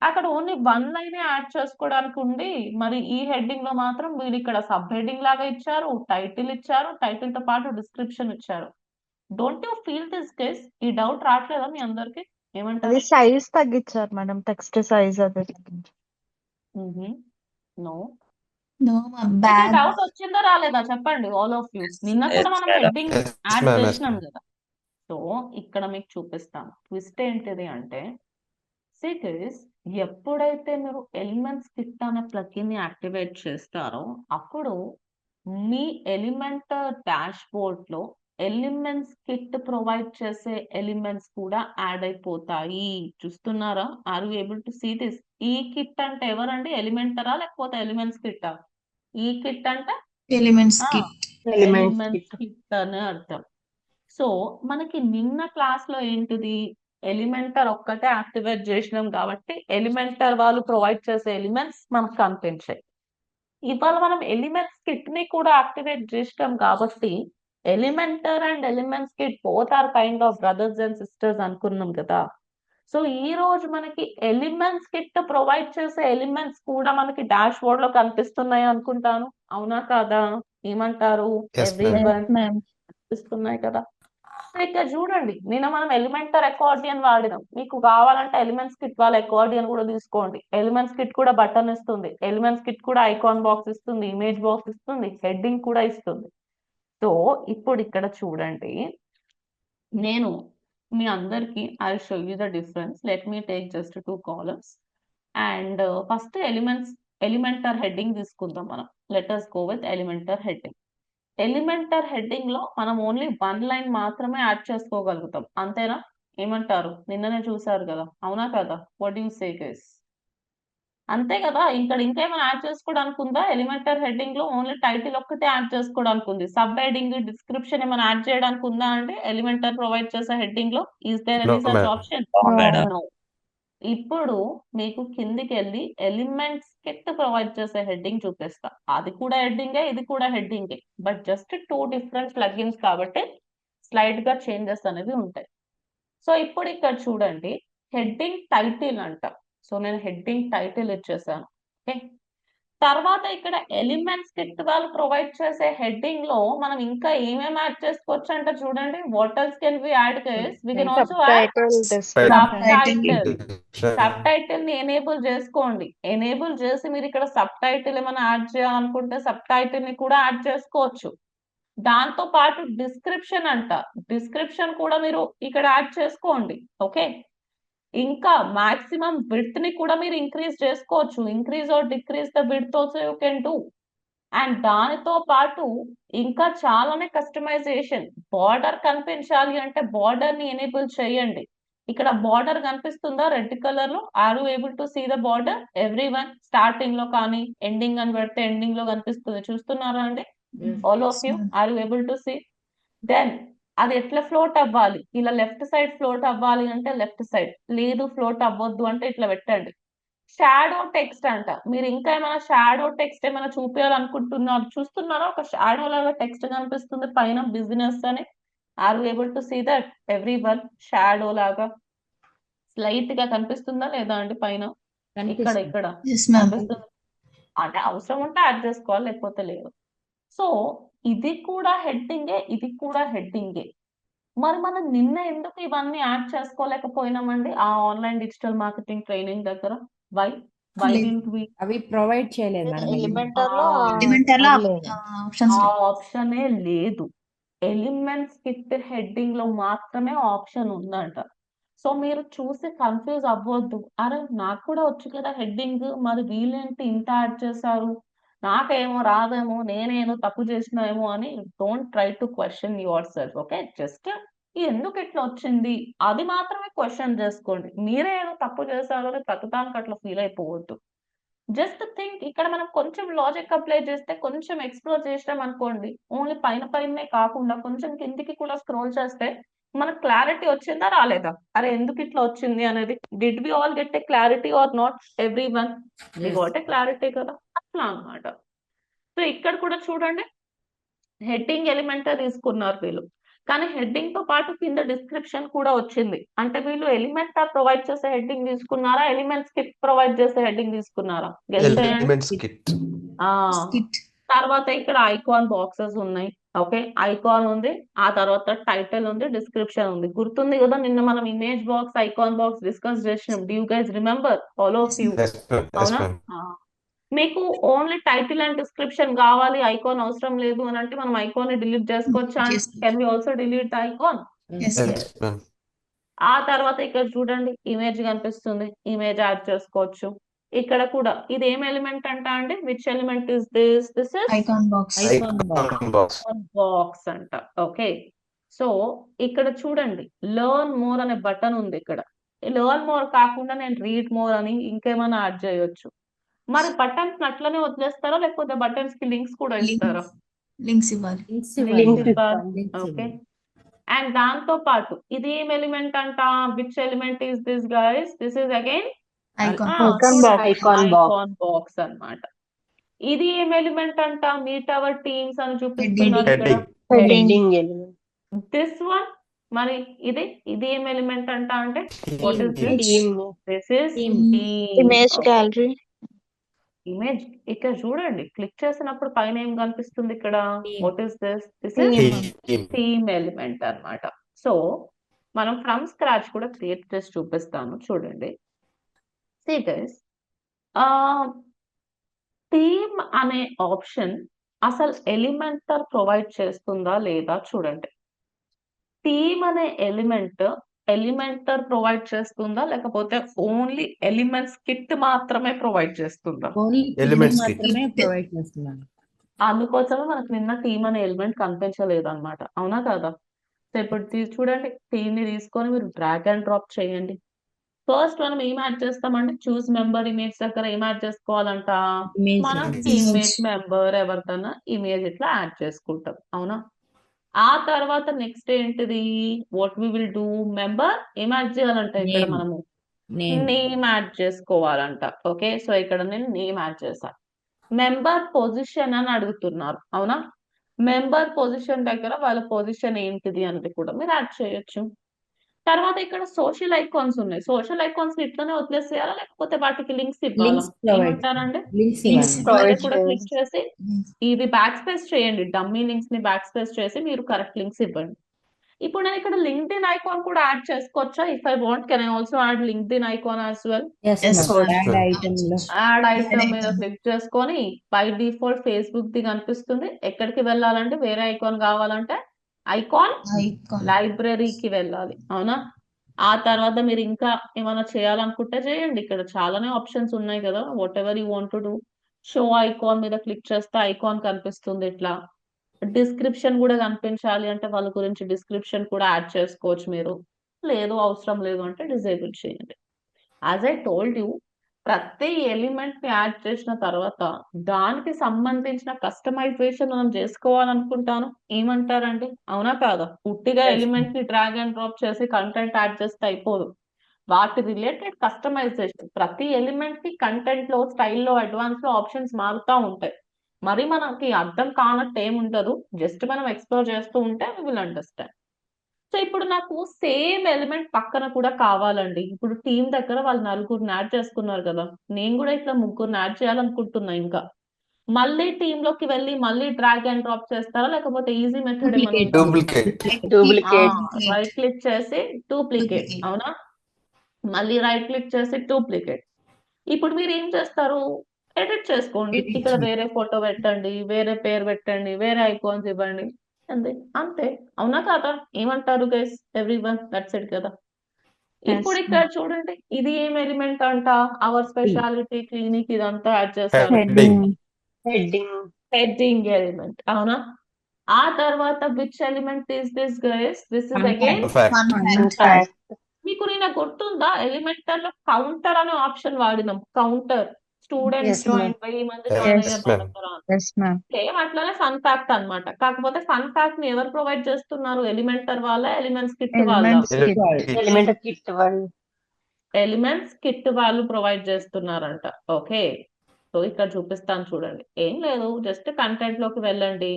అక్కడ ఓన్లీ 1 లైన్ యాడ్ చేసుకోవడానికి ఉంది. మరి ఈ హెడ్డింగ్ లో మాత్రం వీళ్ళు ఇక్కడ సబ్ హెడ్డింగ్ లాగా ఇచ్చారు, టైటిల్ ఇచ్చారు, టైటిల్ తో పాటు డిస్క్రిప్షన్ ఇచ్చారు. Don't you feel this case? ఈ డౌట్ రావట్లేదా మీ అందరికి? అది ఏమంటారు? సైజ్ తగ్గించారు మేడం, టెక్స్ట్ సైజ్ అది తగ్గించారు. నో. నో మీకు బ్యాడ్. డౌట్ వచ్చిందా రాలేదా చెప్పండి ఆల్ ఆఫ్ యూ. నిన్న కూడా మనం madam. Heading Yes, add ma'am. Yes, చేసినాం ma'am. కదా. సో ఇక్కడ మీకు చూపిస్తాను ట్విస్ట్ ఏంటిది అంటే, సిటీస్ ఎప్పుడైతే మీరు ఎలిమెంట్స్ కిట్ అనే ప్లగిన్ ని యాక్టివేట్ చేస్తారో అప్పుడు మీ ఎలిమెంట్ డాష్ బోర్డ్ లో ఎలిమెంట్స్ కిట్ ప్రొవైడ్ చేసే ఎలిమెంట్స్ కూడా యాడ్ అయిపోతాయి. చూస్తున్నారా? Are you able to see this? ఈ కిట్ అంటే ఎవరండి? ఎలిమెంటరా లేకపోతే ఎలిమెంట్స్ కిట్టా? ఈ కిట్ అంటే ఎలిమెంట్స్ కిట్. ఎలిమెంట్స్ కిట్ అని అర్థం. సో మనకి నిన్న క్లాస్ లో ఏంటిది? ఎలిమెంటర్ ఒక్కటే యాక్టివేట్ చేసినాం కాబట్టి ఎలిమెంటర్ వాళ్ళు ప్రొవైడ్ చేసే ఎలిమెంట్స్ మనకు కనిపించాయి. ఇవాళ మనం ఎలిమెంట్స్ కిట్ ని కూడా యాక్టివేట్ చేసినాం కాబట్టి Elementor and elements kit both are kind of brothers and sisters అనుకున్నాం కదా. సో ఈ రోజు మనకి ఎలిమెంట్స్ కిట్ ప్రొవైడ్ చేసే ఎలిమెంట్స్ కూడా మనకి డాష్ బోర్డ్ లో కనిపిస్తున్నాయి అనుకుంటాను. అవునా కాదా? ఏమంటారు? Yes, ma'am. Everyone ma'am. కనిపిస్తున్నాయి కదా. సో ఇక్కడ చూడండి, నిన్న మనం ఎలిమెంటర్ అకార్డియన్ వాడినాం. మీకు కావాలంటే ఎలిమెంట్స్ కిట్ వాళ్ళ అకార్డియన్ కూడా తీసుకోండి. ఎలిమెంట్స్ కిట్ కూడా బటన్ ఇస్తుంది, ఎలిమెంట్స్ కిట్ కూడా ఐకాన్ బాక్స్ ఇస్తుంది, ఇమేజ్ బాక్స్ ఇస్తుంది, హెడ్డింగ్ కూడా ఇస్తుంది. సో ఇప్పుడు ఇక్కడ చూడండి, నేను మీ అందరికి I show you the difference. Let me take just 2 columns and first Elementor heading తీసుకుందాం మనం. Let us go with Elementor heading. Elementor heading లో మనం ఓన్లీ 1 లైన్ మాత్రమే యాడ్ చేసుకోగలుగుతాం, అంతేనా? ఏమంటారు? నిన్ననే చూసారు కదా, అవునా కదా? What you say guys? అంతే కదా. ఇక్కడ ఇంకేమైనా యాడ్ చేసుకోవడానికి ఉందా? ఎలిమెంటర్ హెడ్డింగ్ లో ఓన్లీ టైటిల్ ఒక్కటే యాడ్ చేసుకోవడానికి ఉంది. సబ్ హెడ్డింగ్, డిస్క్రిప్షన్ ఏమైనా యాడ్ చేయడానికి ఉందా అంటే ఎలిమెంటర్ ప్రొవైడ్ చేసే హెడ్డింగ్ లో? Is there No, any such ma'am. Option? No, madam. No. ఇప్పుడు మీకు కిందికి వెళ్ళి ఎలిమెంట్స్ కిట్ ప్రొవైడ్ చేసే హెడ్డింగ్ చూపిస్తా. అది కూడా హెడ్డింగే, ఇది కూడా హెడ్డింగే, బట్ జస్ట్ 2 డిఫరెంట్ ప్లగిన్స్ కాబట్టి స్లైడ్ గా చేంజెస్ అనేవి ఉంటాయి. సో ఇప్పుడు ఇక్కడ చూడండి, హెడ్డింగ్ టైటిల్ అంట. సో నేను హెడ్డింగ్ టైటిల్ ఇచ్చేసాను. ఓకే, తర్వాత ఇక్కడ ఎలిమెంట్స్ కిట్ వాళ్ళు ప్రొవైడ్ చేసే హెడ్డింగ్ లో మనం ఇంకా ఏమేమి యాడ్ చేసుకోవచ్చు అంటే చూడండి, what else can we add guys, we can also add subtitle. Subtitle ని ఎనేబుల్ చేసుకోండి. ఎనేబుల్ చేసి మీరు ఇక్కడ సబ్ టైటిల్ ఏమైనా యాడ్ చేయాలనుకుంటే సబ్ టైటిల్ ని కూడా యాడ్ చేసుకోవచ్చు. దాంతో పాటు డిస్క్రిప్షన్ అంట, డిస్క్రిప్షన్ కూడా మీరు ఇక్కడ యాడ్ చేసుకోండి. ఓకే, ఇంకా మాక్సిమం విడ్త్ ని కూడా మీరు ఇంక్రీజ్ చేసుకోవచ్చు. Increase or decrease the width also you can do. And దానితో పాటు ఇంకా చాలానే కస్టమైజేషన్. బార్డర్ కనిపించాలి అంటే బార్డర్ ని ఎనేబుల్ చేయండి. ఇక్కడ బార్డర్ కనిపిస్తుందా రెడ్ కలర్ లో? Are you able to see the border? Every one starting లో కానీ ఎండింగ్ అని పెడితే ఎండింగ్ లో కనిపిస్తుంది, చూస్తున్నారా అండి? All of you, are you able to see? Then అది ఎట్లా ఫ్లోట్ అవ్వాలి? ఇలా లెఫ్ట్ సైడ్ ఫ్లోట్ అవ్వాలి అంటే లెఫ్ట్ సైడ్, లేదు ఫ్లోట్ అవ్వద్దు అంటే ఇట్లా పెట్టండి. షాడో టెక్స్ట్ అంట. మీరు ఇంకా ఏమైనా షాడో టెక్స్ట్ ఏమైనా చూపించాలనుకుంటున్నారు, చూస్తున్నారా? ఒక షాడో లాగా టెక్స్ట్ కనిపిస్తుంది పైన, బిజినెస్ అని. Are you able to see that every one? Shadow లాగా స్లైట్ గా కనిపిస్తుందా లేదా అండి పైన? ఇక్కడ ఇక్కడ Yes, ma'am. కనిపిస్తుంది. అంటే అవసరం ఉంటే యాడ్ చేసుకోవాలి, లేకపోతే లేదు. సో ఇది కూడా హెడ్డింగే, ఇది కూడా హెడ్డింగే. మరి మనం నిన్న ఎందుకు ఇవన్నీ యాడ్ చేసుకోలేకపోయినామండి ఆ ఆన్లైన్ డిజిటల్ మార్కెటింగ్ ట్రైనింగ్ దగ్గర? వై లేదు. డింట్ వి? అవి ప్రొవైడ్ చేయలేదు మేడం. ఎలిమెంటర్ లో Elemental అది లేదు. options ఆ లేవు. ఆప్షనే లేదు. ఎలిమెంట్స్ కిట్ హెడ్డింగ్ లో మాత్రమే ఆప్షన్ ఉందంట. సో మీరు చూసి కన్ఫ్యూజ్ అవ్వద్దు. అరే నాకు కూడా వచ్చు కదా హెడ్డింగ్, మరి వీళ్ళేంటి ఇంత యాడ్ చేశారు, నాకేమో రాదేమో, నేనేమో తప్పు చేసినామో అని don't try to question your self. Okay, just ఎందుకు ఇట్లా వచ్చింది అది మాత్రమే క్వశ్చన్ చేసుకోండి. మీరే ఏదో తప్పు చేశారు అని ప్రతిదానికి అట్లా ఫీల్ అయిపోవద్దు. జస్ట్ థింక్, ఇక్కడ మనం కొంచెం లాజిక్ అప్లై చేస్తే, కొంచెం ఎక్స్ప్లోర్ చేసినాం అనుకోండి, ఓన్లీ పైన పైనే కాకుండా కొంచెం కిందికి కూడా స్క్రోల్ చేస్తే మనకు క్లారిటీ వచ్చిందా రాలేదా, అరే ఎందుకు ఇట్లా వచ్చింది అనేది. Did we all get a clarity or not? Every one we got a clarity కదా, అట్లా అన్నమాట. సో ఇక్కడ కూడా చూడండి, హెడ్డింగ్ ఎలిమెంట్ తీసుకున్నారు వీళ్ళు, కానీ హెడ్డింగ్ తో పాటు కింద డిస్క్రిప్షన్ కూడా వచ్చింది. అంటే వీళ్ళు ఎలిమెంట్ ప్రొవైడ్ చేసే హెడ్డింగ్ తీసుకున్నారా, ఎలిమెంట్స్ కిట్ ప్రొవైడ్ చేసే హెడ్డింగ్ తీసుకున్నారా? గెస్ చేయండి. Elements kit. ఆ Skit. తర్వాత ఇక్కడ ఐకాన్ బాక్సెస్ ఉన్నాయి. ఓకే, ఐకాన్ ఉంది, ఆ తర్వాత టైటిల్ ఉంది, డిస్క్రిప్షన్ ఉంది. గుర్తుంది కదా నిన్న మనం image box, icon box discuss చేసినాం. Do you guys remember? All of you? Yes, ma'am. Yes, అవునా? ma'am. మీకు ఓన్లీ టైటిల్ అండ్ డిస్క్రిప్షన్ కావాలి, ఐకాన్ అవసరం లేదు అని అంటే మనం ఐకాన్ ని డిలీట్ చేసుకోవచ్చా? Yes. Can we also delete the icon? Yes. Yes, ma'am. ఆ తర్వాత ఇక్కడ చూడండి, ఇమేజ్ కనిపిస్తుంది, ఇమేజ్ యాడ్ చేసుకోవచ్చు. ఇక్కడ కూడా ఇది ఏం ఎలిమెంట్ అంట అండి? Which element is this? This is Icon box. Icon box. Icon box. Box అంట. ఓకే, సో ఇక్కడ చూడండి, లెర్న్ మోర్ అనే బటన్ ఉంది. ఇక్కడ లెర్న్ మోర్ కాకుండా నేను రీడ్ మోర్ అని ఇంకేమైనా యాడ్ చేయొచ్చు. మరి బటన్స్ అట్లనే వదిలేస్తారా, లేకపోతే బటన్స్ కి లింక్స్ కూడా ఇస్తారా? Links ఇవ్వాలి. Links లింక్స్ ఇవ్వాలి. ఇవ్వాలి. Links ఓకే, ఇవ్వాలి. అండ్ దాంతో పాటు ఇది ఏం ఎలిమెంట్ అంట? Which element is this guys? This is again Icon. Icon box. Icon box అన్నమాట. ఇది ఏం ఎలిమెంట్ అంట? మీట్ అవర్ టీమ్స్ అని చూపిస్తున్నారు ఇక్కడ. Heading. హెడ్డింగ్ దిస్ వన్, మరి ఇది ఏం ఎలిమెంట్ అంట అంటే what is this? Team. This is Team. Image gallery. Image. ఇక్కడ చూడండి, క్లిక్ చేసినప్పుడు పైన ఏం కనిపిస్తుంది ఇక్కడ? Theme. What is this? This is Theme. Theme element అన్నమాట. సో మనం ఫ్రమ్ స్క్రాచ్ కూడా క్రియేట్ చేసి చూపిస్తాను, చూడండి. See guys, థీమ్ అనే ఆప్షన్ అసలు ఎలిమెంటర్ ప్రొవైడ్ చేస్తుందా లేదా చూడండి. థీమ్ అనే ఎలిమెంటర్ ప్రొవైడ్ చేస్తుందా, లేకపోతే ఓన్లీ ఎలిమెంట్స్ కిట్ మాత్రమే ప్రొవైడ్ చేస్తుందా? Only Elements kit. మాత్రమే ప్రొవైడ్ చేస్తున్నాను. అందుకోసమే మనకు నిన్న థీమ్ అనే ఎలిమెంట్ కనిపించలేదు అనమాట, అవునా కదా? సో ఇప్పుడు చూడండి, థీమ్ ని తీసుకొని మీరు డ్రాగ్ అండ్ డ్రాప్ చేయండి. ఫస్ట్ మనం ఏం యాడ్ చేస్తామంటే చూస్ మెంబర్ ఇమేజ్ దగ్గర ఏం యాడ్ చేసుకోవాలంట? Image. మన Image. టీమ్మేట్ మెంబర్ ఎవరికైనా ఇమేజ్ ఇట్లా యాడ్ చేసుకుంటాం, అవునా? ఆ తర్వాత నెక్స్ట్ ఏంటిది? What we will do? Member ఏం యాడ్ చేయాలంటే ఇక్కడ Name. మనము నేమ్ నేమ్ యాడ్ చేసుకోవాలంట. ఓకే, సో ఇక్కడ నేను నేమ్ యాడ్ చేశాను. మెంబర్ పొజిషన్ అని అడుగుతున్నారు, అవునా? మెంబర్ పొజిషన్ దగ్గర వాళ్ళ పొజిషన్ ఏంటిది అనేది కూడా మీరు యాడ్ చేయొచ్చు. తర్వాత ఇక్కడ సోషల్ ఐకాన్స్ ఉన్నాయి. సోషల్ ఐకాన్స్ ఇట్లనే వదిలేసేయాలా, లేకపోతే వాటికి లింక్స్ ఇవ్వాలా? లింక్స్ ప్రొవైడ్ ఏమంటారండి? లింక్స్ Links ఇవ్వాలి. మీద ప్రొవైడ్ కూడా చేయండి. క్లిక్ చేసి ఇది బ్యాక్ స్పేస్ చేయండి. డమ్మీ లింక్స్ ని బ్యాక్ స్పేస్ చేసి మీరు కరెక్ట్ లింక్స్ ఇవ్వండి. ఇప్పుడు నేను ఇక్కడ లింక్డ్ఇన్ ఐకాన్ కూడా యాడ్ చేసుకోవచ్చా? If I want can I also add LinkedIn icon as well? Yes Yes, ma'am. ma'am. Add item లో యాడ్ Add ఐటమ్ మీద item. క్లిక్ చేసుకొని బై డిఫాల్ట్ ఫేస్బుక్ ది కనిపిస్తుంది. ఎక్కడికి వెళ్ళాలంటే వేరే ఐకాన్ కావాలంటే ఐకాన్ Icon. లైబ్రరీకి వెళ్ళాలి, అవునా? ఆ తర్వాత మీరు ఇంకా ఏమైనా చేయాలనుకుంటే చేయండి. ఇక్కడ చాలానే ఆప్షన్స్ ఉన్నాయి కదా. What ever you want to do. Show icon మీద క్లిక్ చేస్తే ఐకాన్ కనిపిస్తుంది ఇట్లా. డిస్క్రిప్షన్ కూడా కనిపించాలి అంటే వాళ్ళ గురించి డిస్క్రిప్షన్ కూడా యాడ్ చేసుకోవచ్చు మీరు. లేదు అవసరం లేదు అంటే డిజేబుల్ చేయండి. యాజ్ ఐ టోల్డ్ యూ, ప్రతి ఎలిమెంట్ ని యాడ్ చేసిన తర్వాత దానికి సంబంధించిన కస్టమైజేషన్ మనం చేసుకోవాలనుకుంటాను. ఏమంటారండి? అవునా కాదా? ఉట్టిగా Yes, ఎలిమెంట్ ని డ్రాగ్ అండ్ డ్రాప్ చేసి కంటెంట్ యాడ్ చేస్తే అయిపోదు. వాటి రిలేటెడ్ కస్టమైజేషన్, ప్రతి ఎలిమెంట్ కి కంటెంట్ లో, స్టైల్లో, అడ్వాన్స్ లో ఆప్షన్స్ మారుతూ ఉంటాయి. మరి మనకి అర్థం కానట్టు ఏముండదు. జస్ట్ మనం ఎక్స్ప్లోర్ చేస్తూ ఉంటే వి విల్ అండర్స్టాండ్. సో ఇప్పుడు నాకు సేమ్ ఎలిమెంట్ పక్కన కూడా కావాలండి. ఇప్పుడు టీం దగ్గర వాళ్ళు నలుగురిని యాడ్ చేసుకున్నారు కదా. నేను కూడా ఇట్లా ముగ్గురిని యాడ్ చేయాలనుకుంటున్నా. ఇంకా మళ్ళీ టీమ్ లోకి వెళ్ళి మళ్ళీ డ్రాగ్ అండ్ డ్రాప్ చేస్తారా, లేకపోతే ఈజీ మెథడ్ ఏమైనా ఉందా? Duplicate Duplicate. రైట్ క్లిక్ చేసి డూప్లికేట్, Duplicate. అవునా? మళ్ళీ రైట్ క్లిక్ చేసి డూప్లికేట్. ఇప్పుడు మీరు ఏం చేస్తారు? ఎడిట్ చేసుకోండి. Edit. ఇక్కడ వేరే ఫోటో పెట్టండి, వేరే పేరు పెట్టండి, వేరే ఐకాన్స్ ఇవ్వండి. అంతే అంతే, అవునా కాదా? ఏమంటారు గైస్? ఎవ్రీవన్, దట్స్ ఇట్ కదా. ఇప్పుడు ఇక్కడ చూడండి, ఇది ఏం ఎలిమెంట్ అంట? అవర్ స్పెషాలిటీ, క్లినిక్, ఇదంతా యాడ్ చేశారు. Heading Heading. హెడ్డింగ్ ఎలిమెంట్, అవునా? ఆ తర్వాత which element is this guys? This is again fact Fun In fact. fact. మీకు నేను గుర్తుందా? ఎలిమెంటర్ లో కౌంటర్ అనే ఆప్షన్ వాడినాం. Counter, students Yes, ma'am. Join, 1000 మంది జాయిన్ Yes, అయ్యారు ma'am. దగ్గర. Yes, ma'am. సేమ్ అట్లానే ఫన్ ఫ్యాక్ట్ అన్నమాట. కాకపోతే ఫన్ ఫ్యాక్ట్ ని ఎవరు ప్రొవైడ్ చేస్తున్నారు? ఎలిమెంటర్ వాళ్ళ, ఎలిమెంట్స్ కిట్ వాళ్ళ? Elements kit. Kit. Element kit వాళ్ళు. ఎలిమెంట్స్ కిట్ వాళ్ళు ప్రొవైడ్ చేస్తున్నారంట. ఓకే, సో ఇక్కడ చూపిస్తాను చూడండి. ఏం లేదు, జస్ట్ కంటెంట్ లోకి వెళ్ళండి.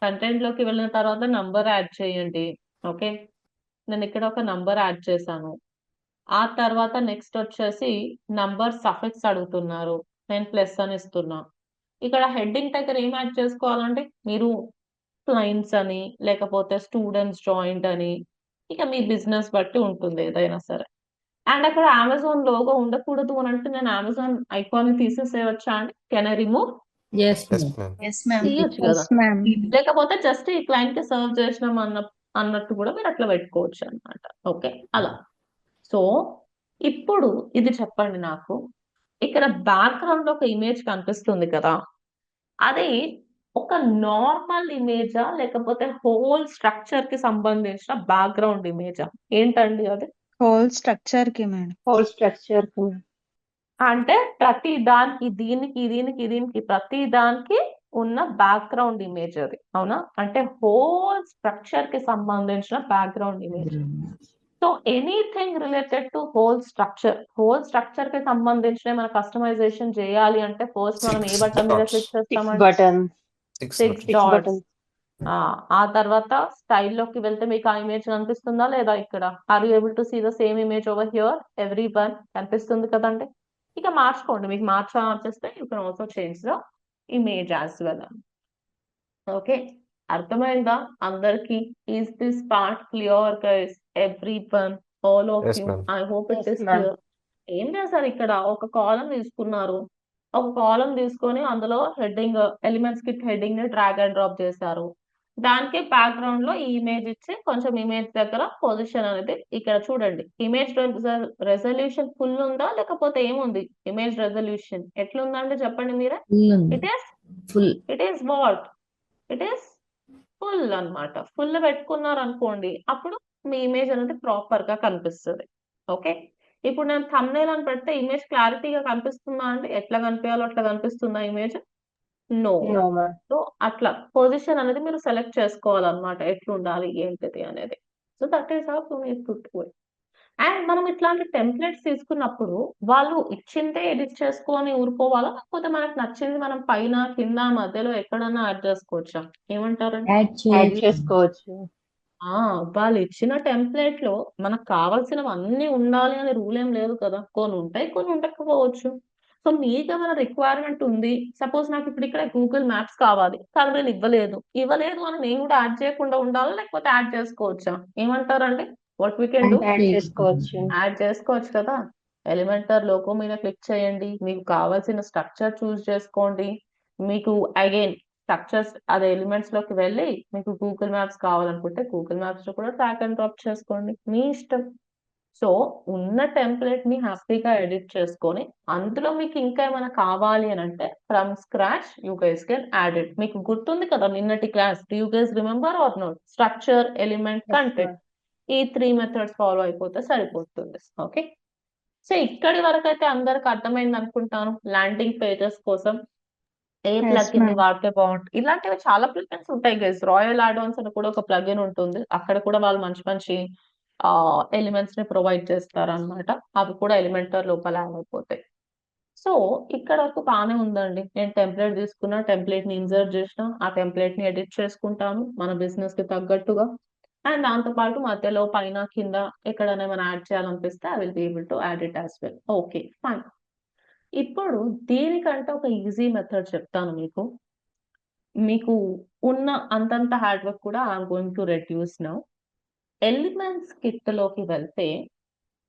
కంటెంట్ లోకి వెళ్ళిన తర్వాత నంబర్ యాడ్ చేయండి. ఓకే, నేను ఇక్కడ ఒక నంబర్ యాడ్ చేశాను. ఆ తర్వాత నెక్స్ట్ వచ్చేసి నంబర్ సఫిక్స్ అడుగుతున్నారు. నేను ప్లస్ అని ఇస్తున్నా. ఇక్కడ హెడ్డింగ్ దగ్గర ఏం యాడ్ చేసుకోవాలంటే మీరు క్లయింట్స్ అని, లేకపోతే స్టూడెంట్స్ జాయింట్ అని, ఇక మీ బిజినెస్ బట్టి ఉంటుంది ఏదైనా సరే. అండ్ అక్కడ అమెజాన్ లోగో ఉండకూడదు అని అంటే నేను అమెజాన్ ఐకాన్ తీసేసేయవచ్చా అండి? Can I remove? Yes Yes, ma'am. ma'am. Yes, ma'am. తీయొచ్చు కదా. Yes, ma'am. లేకపోతే జస్ట్ ఈ క్లయింట్ కి సర్వ్ చేసినాం అన్నట్టు కూడా మీరు అట్లా పెట్టుకోవచ్చు అన్నమాట. ఓకే, అలా. సో ఇప్పుడు ఇది చెప్పండి నాకు. ఇక్కడ బ్యాక్గ్రౌండ్ లో ఒక ఇమేజ్ కనిపిస్తుంది కదా, అది ఒక నార్మల్ ఇమేజా, లేకపోతే హోల్ స్ట్రక్చర్ కి సంబంధించిన బ్యాక్గ్రౌండ్ ఇమేజా? ఏంటండి అది? Whole structure కి మేడం. Whole structure కి మేడం. అంటే ప్రతి దానికి, దీనికి ప్రతి దానికి ఉన్న బ్యాక్గ్రౌండ్ ఇమేజ్ అది, అవునా? అంటే హోల్ స్ట్రక్చర్ కి సంబంధించిన background image. So anything related to whole structure కి సంబంధించిన మన కస్టమైజేషన్ చేయాలి అంటే ఫస్ట్ మనం ఏ Six బటన్ మీద dots. క్లిక్ 6 చేస్తామండి? buttons. Six 6 dots. 6 dots. buttons. ఆ తర్వాత స్టైల్లోకి వెళ్తే మీకు ఆ ఇమేజ్ కనిపిస్తుందా లేదా? ఇక్కడ are you able to see the same image over here? Every one కనిపిస్తుంది కదండి. ఇక మార్చుకోండి, మీకు మార్చేస్తే you can also change the image as well. Okay, అర్థమైందా అందరికి? Is this part clear guys? Every one, all of Yes, you, ma'am. I hope it Yes, is ma'am. Clear. ఏం చేశారు? ఇక్కడ ఒక కాలం తీసుకున్నారు. ఒక కాలం తీసుకొని అందులో హెడ్డింగ్, ఎలిమెంట్స్ కిట్ హెడ్డింగ్ ని డ్రాగ్ అండ్ డ్రాప్ చేశారు. దానికి బ్యాక్గ్రౌండ్ లో ఈ ఇమేజ్ ఇచ్చి కొంచెం ఇమేజ్ దగ్గర పొజిషన్ అనేది ఇక్కడ చూడండి. ఇమేజ్ రెజల్యూషన్ ఫుల్ ఉందా, లేకపోతే ఏముంది? ఇమేజ్ రెజల్యూషన్ ఎట్లుందంటే చెప్పండి మీరే. It is full it is what? It is full అన్నమాట. ఫుల్ పెట్టుకున్నారు అనుకోండి, అప్పుడు మీ ఇమేజ్ అనేది ప్రాపర్ గా కనిపిస్తుంది. ఓకే, ఇప్పుడు నేను థంబ్నెయిల్ అని పెడితే ఇమేజ్ క్లారిటీగా కనిపిస్తుందా అండి? ఎట్లా కనిపించాలో అట్లా కనిపిస్తుందా ఇమేజ్? నో. No, ma'am. సో అట్లా పొజిషన్ అనేది మీరు సెలెక్ట్ చేసుకోవాలన్నమాట, ఎట్లుండాలి ఏంటిది అనేది. So that is how you need to do it. And మనం ఇట్లాంటి టెంప్లెట్స్ తీసుకున్నప్పుడు వాళ్ళు ఇచ్చిందే ఎడిట్ చేసుకొని ఊరుకోవాలా? లేకపోతే మనకు నచ్చింది మనం పైన, కింద, మధ్యలో ఎక్కడన్నా యాడ్ చేసుకోవచ్చా? ఏమంటారండి? యాడ్ యాడ్ చేయొచ్చు. చేసుకోవచ్చు. వాళ్ళు ఇచ్చిన టెంప్లేట్ లో మనకు కావాల్సినవి అన్ని ఉండాలి అనే రూల్ ఏం లేదు కదా. కొన్ని ఉంటాయి, కొన్ని ఉండకపోవచ్చు. సో మీకు ఏమైనా రిక్వైర్మెంట్ ఉంది, సపోజ్ నాకు ఇప్పుడు ఇక్కడ గూగుల్ మ్యాప్స్ కావాలి కానీ నేను ఇవ్వలేదు అని నేను కూడా యాడ్ చేయకుండా ఉండాలా, లేకపోతే యాడ్ చేసుకోవచ్చా? ఏమంటారండి? What we can do? Add add చేయొచ్చు. చేసుకోవచ్చు. యాడ్ చేసుకోవచ్చు కదా. ఎలిమెంటర్ లోగో మీద క్లిక్ చేయండి, మీకు కావాల్సిన స్ట్రక్చర్ చూస్ చేసుకోండి. మీకు అగైన్ స్ట్రక్చర్స్ అదే ఎలిమెంట్స్ లోకి వెళ్ళి మీకు గూగుల్ మ్యాప్స్ కావాలనుకుంటే గూగుల్ మ్యాప్స్ లో కూడా ట్రాక్ అండ్ డ్రాప్ చేసుకోండి, మీ ఇష్టం. సో ఉన్న టెంప్లెట్ ని హ్యాపీగా ఎడిట్ చేసుకొని అందులో మీకు ఇంకా ఏమైనా కావాలి అని అంటే from scratch you guys can add it. మీకు గుర్తుంది కదా నిన్నటి class, you guys remember or not? Structure, element, Yes, content, ma'am. ఈ 3 మెథడ్స్ ఫాలో అయిపోతే సరిపోతుంది. ఓకే, సో ఇక్కడి వరకు అయితే అందరికి అర్థమైంది అనుకుంటాను. ల్యాండింగ్ పేజెస్ కోసం ఏ Yes, ప్లగిన్ ని ma'am. వాడితే బాగుంటుంది, ఇలాంటివి చాలా ప్లగిన్స్ ఉంటాయి గైస్. రాయల్ ఆడాన్స్ అని కూడా ఒక ప్లగిన్ ఉంటుంది, అక్కడ కూడా వాళ్ళు మంచి మంచి ఎలిమెంట్స్ ని ప్రొవైడ్ చేస్తారు అన్నమాట. అవి కూడా ఎలిమెంటర్ లోపల యాడ్ అయిపోతాయి. సో ఇక్కడ వరకు బాగానే ఉందండి. నేను టెంప్లెట్ తీసుకున్నా, టెంప్లెట్ ని ఇన్సర్ట్ చేసిన, ఆ టెంప్లెట్ ని ఎడిట్ చేసుకుంటాను మన బిజినెస్ కి తగ్గట్టుగా. అండ్ దాంతో పాటు మధ్యలో పైన, కింద ఎక్కడైనా ఏమైనా యాడ్ చేయాలనిపిస్తే I will be able to add it as well. Okay, fine. ఇప్పుడు దీనికంటే ఒక ఈజీ మెథడ్ చెప్తాను మీకు. మీకు ఉన్న అంతంత హార్డ్ వర్క్ కూడా I'm going to reduce now. Elements kit లోకి వెళ్తే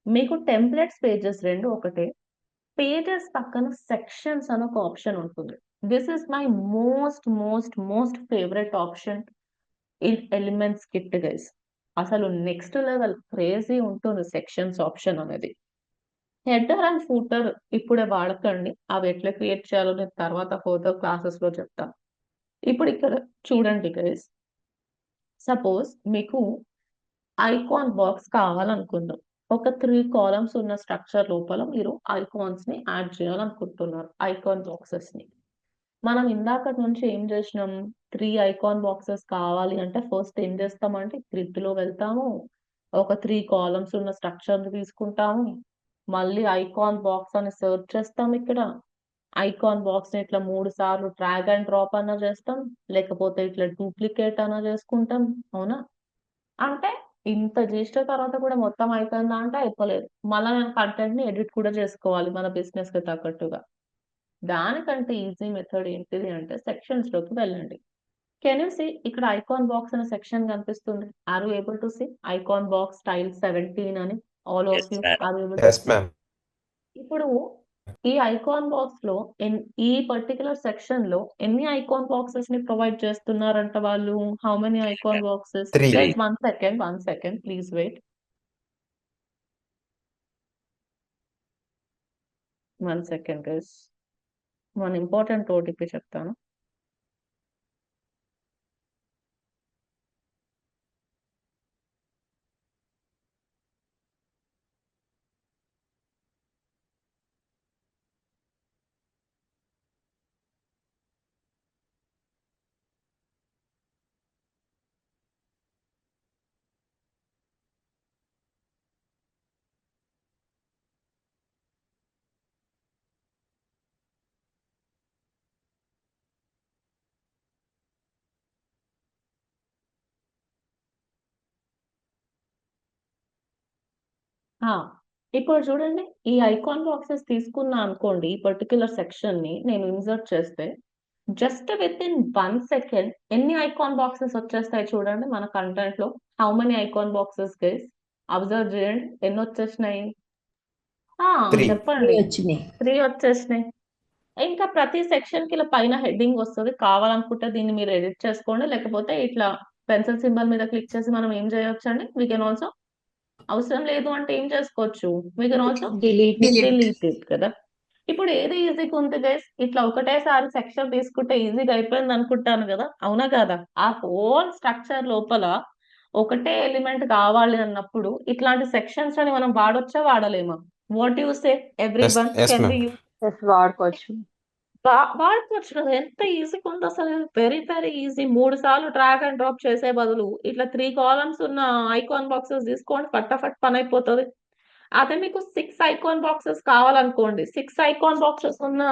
మీకు టెంప్లెట్స్ పేజెస్ రెండు ఒకటే, పేజెస్ పక్కన సెక్షన్స్ అని ఒక ఆప్షన్ ఉంటుంది. This is my most most most favourite option in elements kit guys. అసలు నెక్స్ట్ లెవెల్ క్రేజీ ఉంటుంది సెక్షన్స్ ఆప్షన్ అనేది. హెడర్ అండ్ ఫూటర్ ఇప్పుడే వాడకండి, అవి ఎట్లా క్రియేట్ చేయాలో నేను తర్వాత ఫర్దర్ క్లాసెస్ లో చెప్తాను. ఇప్పుడు ఇక్కడ చూడండి గైస్, సపోజ్ మీకు ఐకాన్ బాక్స్ కావాలనుకుందాం. ఒక 3 కాలమ్స్ ఉన్న స్ట్రక్చర్ లోపల మీరు ఐకాన్స్ ని యాడ్ చేయాలనుకుంటున్నారు, ఐకాన్ బాక్సెస్ ని. మనం ఇందాకటి నుంచి ఏం చేసినాం? 3 ఐకాన్ బాక్సెస్ కావాలి అంటే ఫస్ట్ ఏం చేస్తామంటే గ్రిడ్ లో వెళ్తాము, ఒక 3 కాలమ్స్ ఉన్న స్ట్రక్చర్ ని తీసుకుంటాము, మళ్ళీ ఐకాన్ బాక్స్ అని సెర్చ్ చేస్తాం. ఇక్కడ ఐకాన్ బాక్స్ ని ఇట్లా 3 సార్లు డ్రాగ్ అండ్ డ్రాప్ అన్నా చేస్తాం, లేకపోతే ఇట్లా డూప్లికేట్ అన్నా చేసుకుంటాం. అవునా? అంటే ఇంత చేసిన తర్వాత కూడా మొత్తం అయిపోయిందా అంటే అయిపోలేదు. మళ్ళీ నేను కంటెంట్ ని ఎడిట్ కూడా చేసుకోవాలి మన బిజినెస్ కి తగ్గట్టుగా. దానికంటే ఈజీ మెథడ్ ఏంటిది అంటే సెక్షన్స్ లోకి వెళ్ళండి. కెన్ యూ సీ ఇక్కడ ఐకాన్ బాక్స్ అనే సెక్షన్ కనిపిస్తుంది? Are you able to see icon box style 17 అని? All of you are able to Yes, see? ma'am. ఇప్పుడు ఈ ఐకాన్ బాక్స్ లో ఈ పర్టికులర్ సెక్షన్ లో ఎన్ని ఐకాన్ బాక్సెస్ ని ప్రొవైడ్ చేస్తున్నారంట వాళ్ళు? How many icon boxes? 3. Guys 1 second please wait. 1 second guys, one important OTP చెప్తాను. ఆ, ఇప్పుడు చూడండి, ఈ ఐకాన్ బాక్సెస్ తీసుకున్నా అనుకోండి, ఈ పర్టికులర్ సెక్షన్ ని నేను ఇన్సర్ట్ చేస్తే జస్ట్ విత్ ఇన్ 1 సెకండ్ ఎన్ని ఐకాన్ బాక్సెస్ వచ్చేస్తాయి చూడండి మన కంటెంట్ లో. How many icon boxes guys? Observe చేయండి, ఎన్ని వచ్చేసినాయి? 3. చెప్పండి. వచ్చినాయి. 3 వచ్చేసినాయి. ఇంకా ప్రతి సెక్షన్ కి ఇలా పైన హెడ్డింగ్ వస్తుంది. కావాలనుకుంటే దీన్ని మీరు ఎడిట్ చేసుకోండి, లేకపోతే ఇట్లా పెన్సిల్ సింబల్ మీద క్లిక్ చేసి మనం ఏం చేయొచ్చు అండి, వీ కెన్ ఆల్సో, అవసరం లేదు అంటే ఏం చేసుకోవచ్చు, we can also Delete. Delete it కదా. ఇప్పుడు ఏది ఈజీగా ఉంది గైస్? ఇట్లా ఒకటేసారి సెక్షన్ తీసుకుంటే ఈజీగా అయిపోయింది అనుకుంటాను కదా, అవునా కదా? ఆ హోల్ స్ట్రక్చర్ లోపల ఒకటే ఎలిమెంట్ కావాలి అన్నప్పుడు ఇట్లాంటి సెక్షన్స్ అని మనం వాడొచ్చా, వాడలేమా? What you say every Yes, one? yes, can ma'am. Be Yes, వాడుకోవచ్చు. వాడుకోవచ్చు కదా. ఎంత ఈజీగా ఉంది అసలు, వెరీ వెరీ ఈజీ. 3 సార్లు డ్రాగ్ అండ్ డ్రాప్ చేసే బదులు ఇట్లా 3 కాలమ్స్ ఉన్న ఐకాన్ బాక్సెస్ తీసుకోండి, ఫటాఫట్ పని అయిపోతుంది. అదే మీకు 6 ఐకాన్ బాక్సెస్ కావాలనుకోండి, 6 ఐకాన్ బాక్సెస్ ఉన్న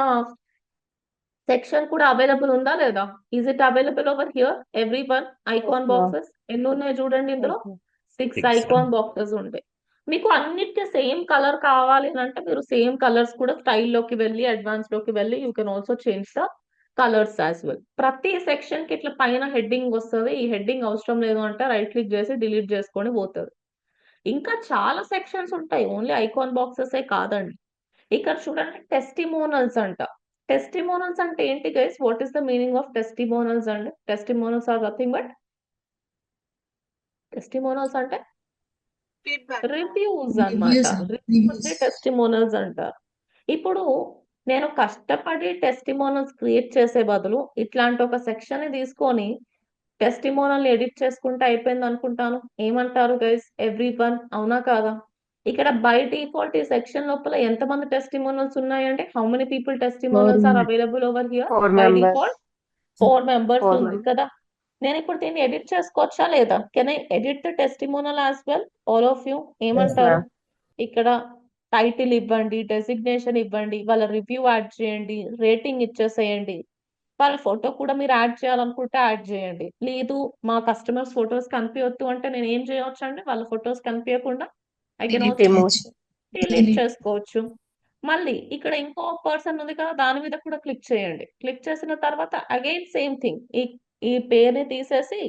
సెక్షన్ కూడా అవైలబుల్ ఉందా లేదా? Is it available over here every one icon ma'am. Boxes? ఎన్ని ఉన్నాయి చూడండి ఇందులో, Yes, ma'am. 6 6. ఐకాన్ బాక్సెస్ ఉంటాయి. మీకు అన్నిటికీ సేమ్ కలర్ కావాలి అని అంటే మీరు సేమ్ కలర్స్ కూడా స్టైల్ లోకి వెళ్ళి అడ్వాన్స్ లోకి వెళ్ళి you can also change the colours as well. ప్రతి సెక్షన్ కి ఇట్లా పైన హెడ్డింగ్ వస్తుంది, ఈ హెడ్డింగ్ అవసరం లేదు అంటే రైట్ క్లిక్ చేసి డిలీట్ చేసుకొని పోతుంది. ఇంకా చాలా సెక్షన్స్ ఉంటాయి, ఓన్లీ ఐకాన్ బాక్సెస్ కాదండి. ఇక్కడ చూడండి టెస్టిమోనల్స్ అంట. టెస్టిమోనల్స్ అంటే ఏంటి guys? What is the meaning of testimonials అండి? Testimonials are nothing but, testimonials అంటే రివ్యూస్ అన్నమాట. Reviews. Reviews Reviews. టెస్టిమోనల్స్ అంటారు. ఇప్పుడు నేను కష్టపడి టెస్టిమోనల్స్ క్రియేట్ చేసే బదులు ఇట్లాంటి ఒక సెక్షన్ ని తీసుకొని టెస్టిమోనల్ ఎడిట్ చేసుకుంటే అయిపోయింది అనుకుంటాను. ఏమంటారు గైస్ ఎవ్రీ వన్? అవునా కాదా? ఇక్కడ బై డిఫాల్ట్ ఈ సెక్షన్ లోపల ఎంతమంది టెస్టిమోనల్స్ ఉన్నాయంటే, how many people testimonials are available over here? 4 by members. Default 4 members 4 ఉంది members. కదా. నేను ఇప్పుడు దీన్ని ఎడిట్ చేసుకోవచ్చా లేదా? Can I edit the testimonial as well? All of you Yes, ఏమంటారు? ma'am. ఇక్కడ టైటిల్ ఇవ్వండి, డెసిగ్నేషన్ ఇవ్వండి, వాళ్ళ రివ్యూ యాడ్ చేయండి, రేటింగ్ ఇచ్చేసేయండి, వాళ్ళ ఫోటో కూడా మీరు యాడ్ చేయాలనుకుంటే యాడ్ చేయండి. లేదు మా కస్టమర్స్ ఫొటోస్ కనిపించొద్దు అంటే నేను ఏం చేయొచ్చు అండి? వాళ్ళ ఫొటోస్ కనిపించకుండా I can Delete also Remove. చేయొచ్చు. Delete Delete. చేసుకోవచ్చు. మళ్ళీ ఇక్కడ ఇంకో పర్సన్ ఉంది కదా, దాని మీద కూడా క్లిక్ చేయండి. క్లిక్ చేసిన తర్వాత అగైన్ సేమ్ థింగ్, ఈ పేరుని తీసేసి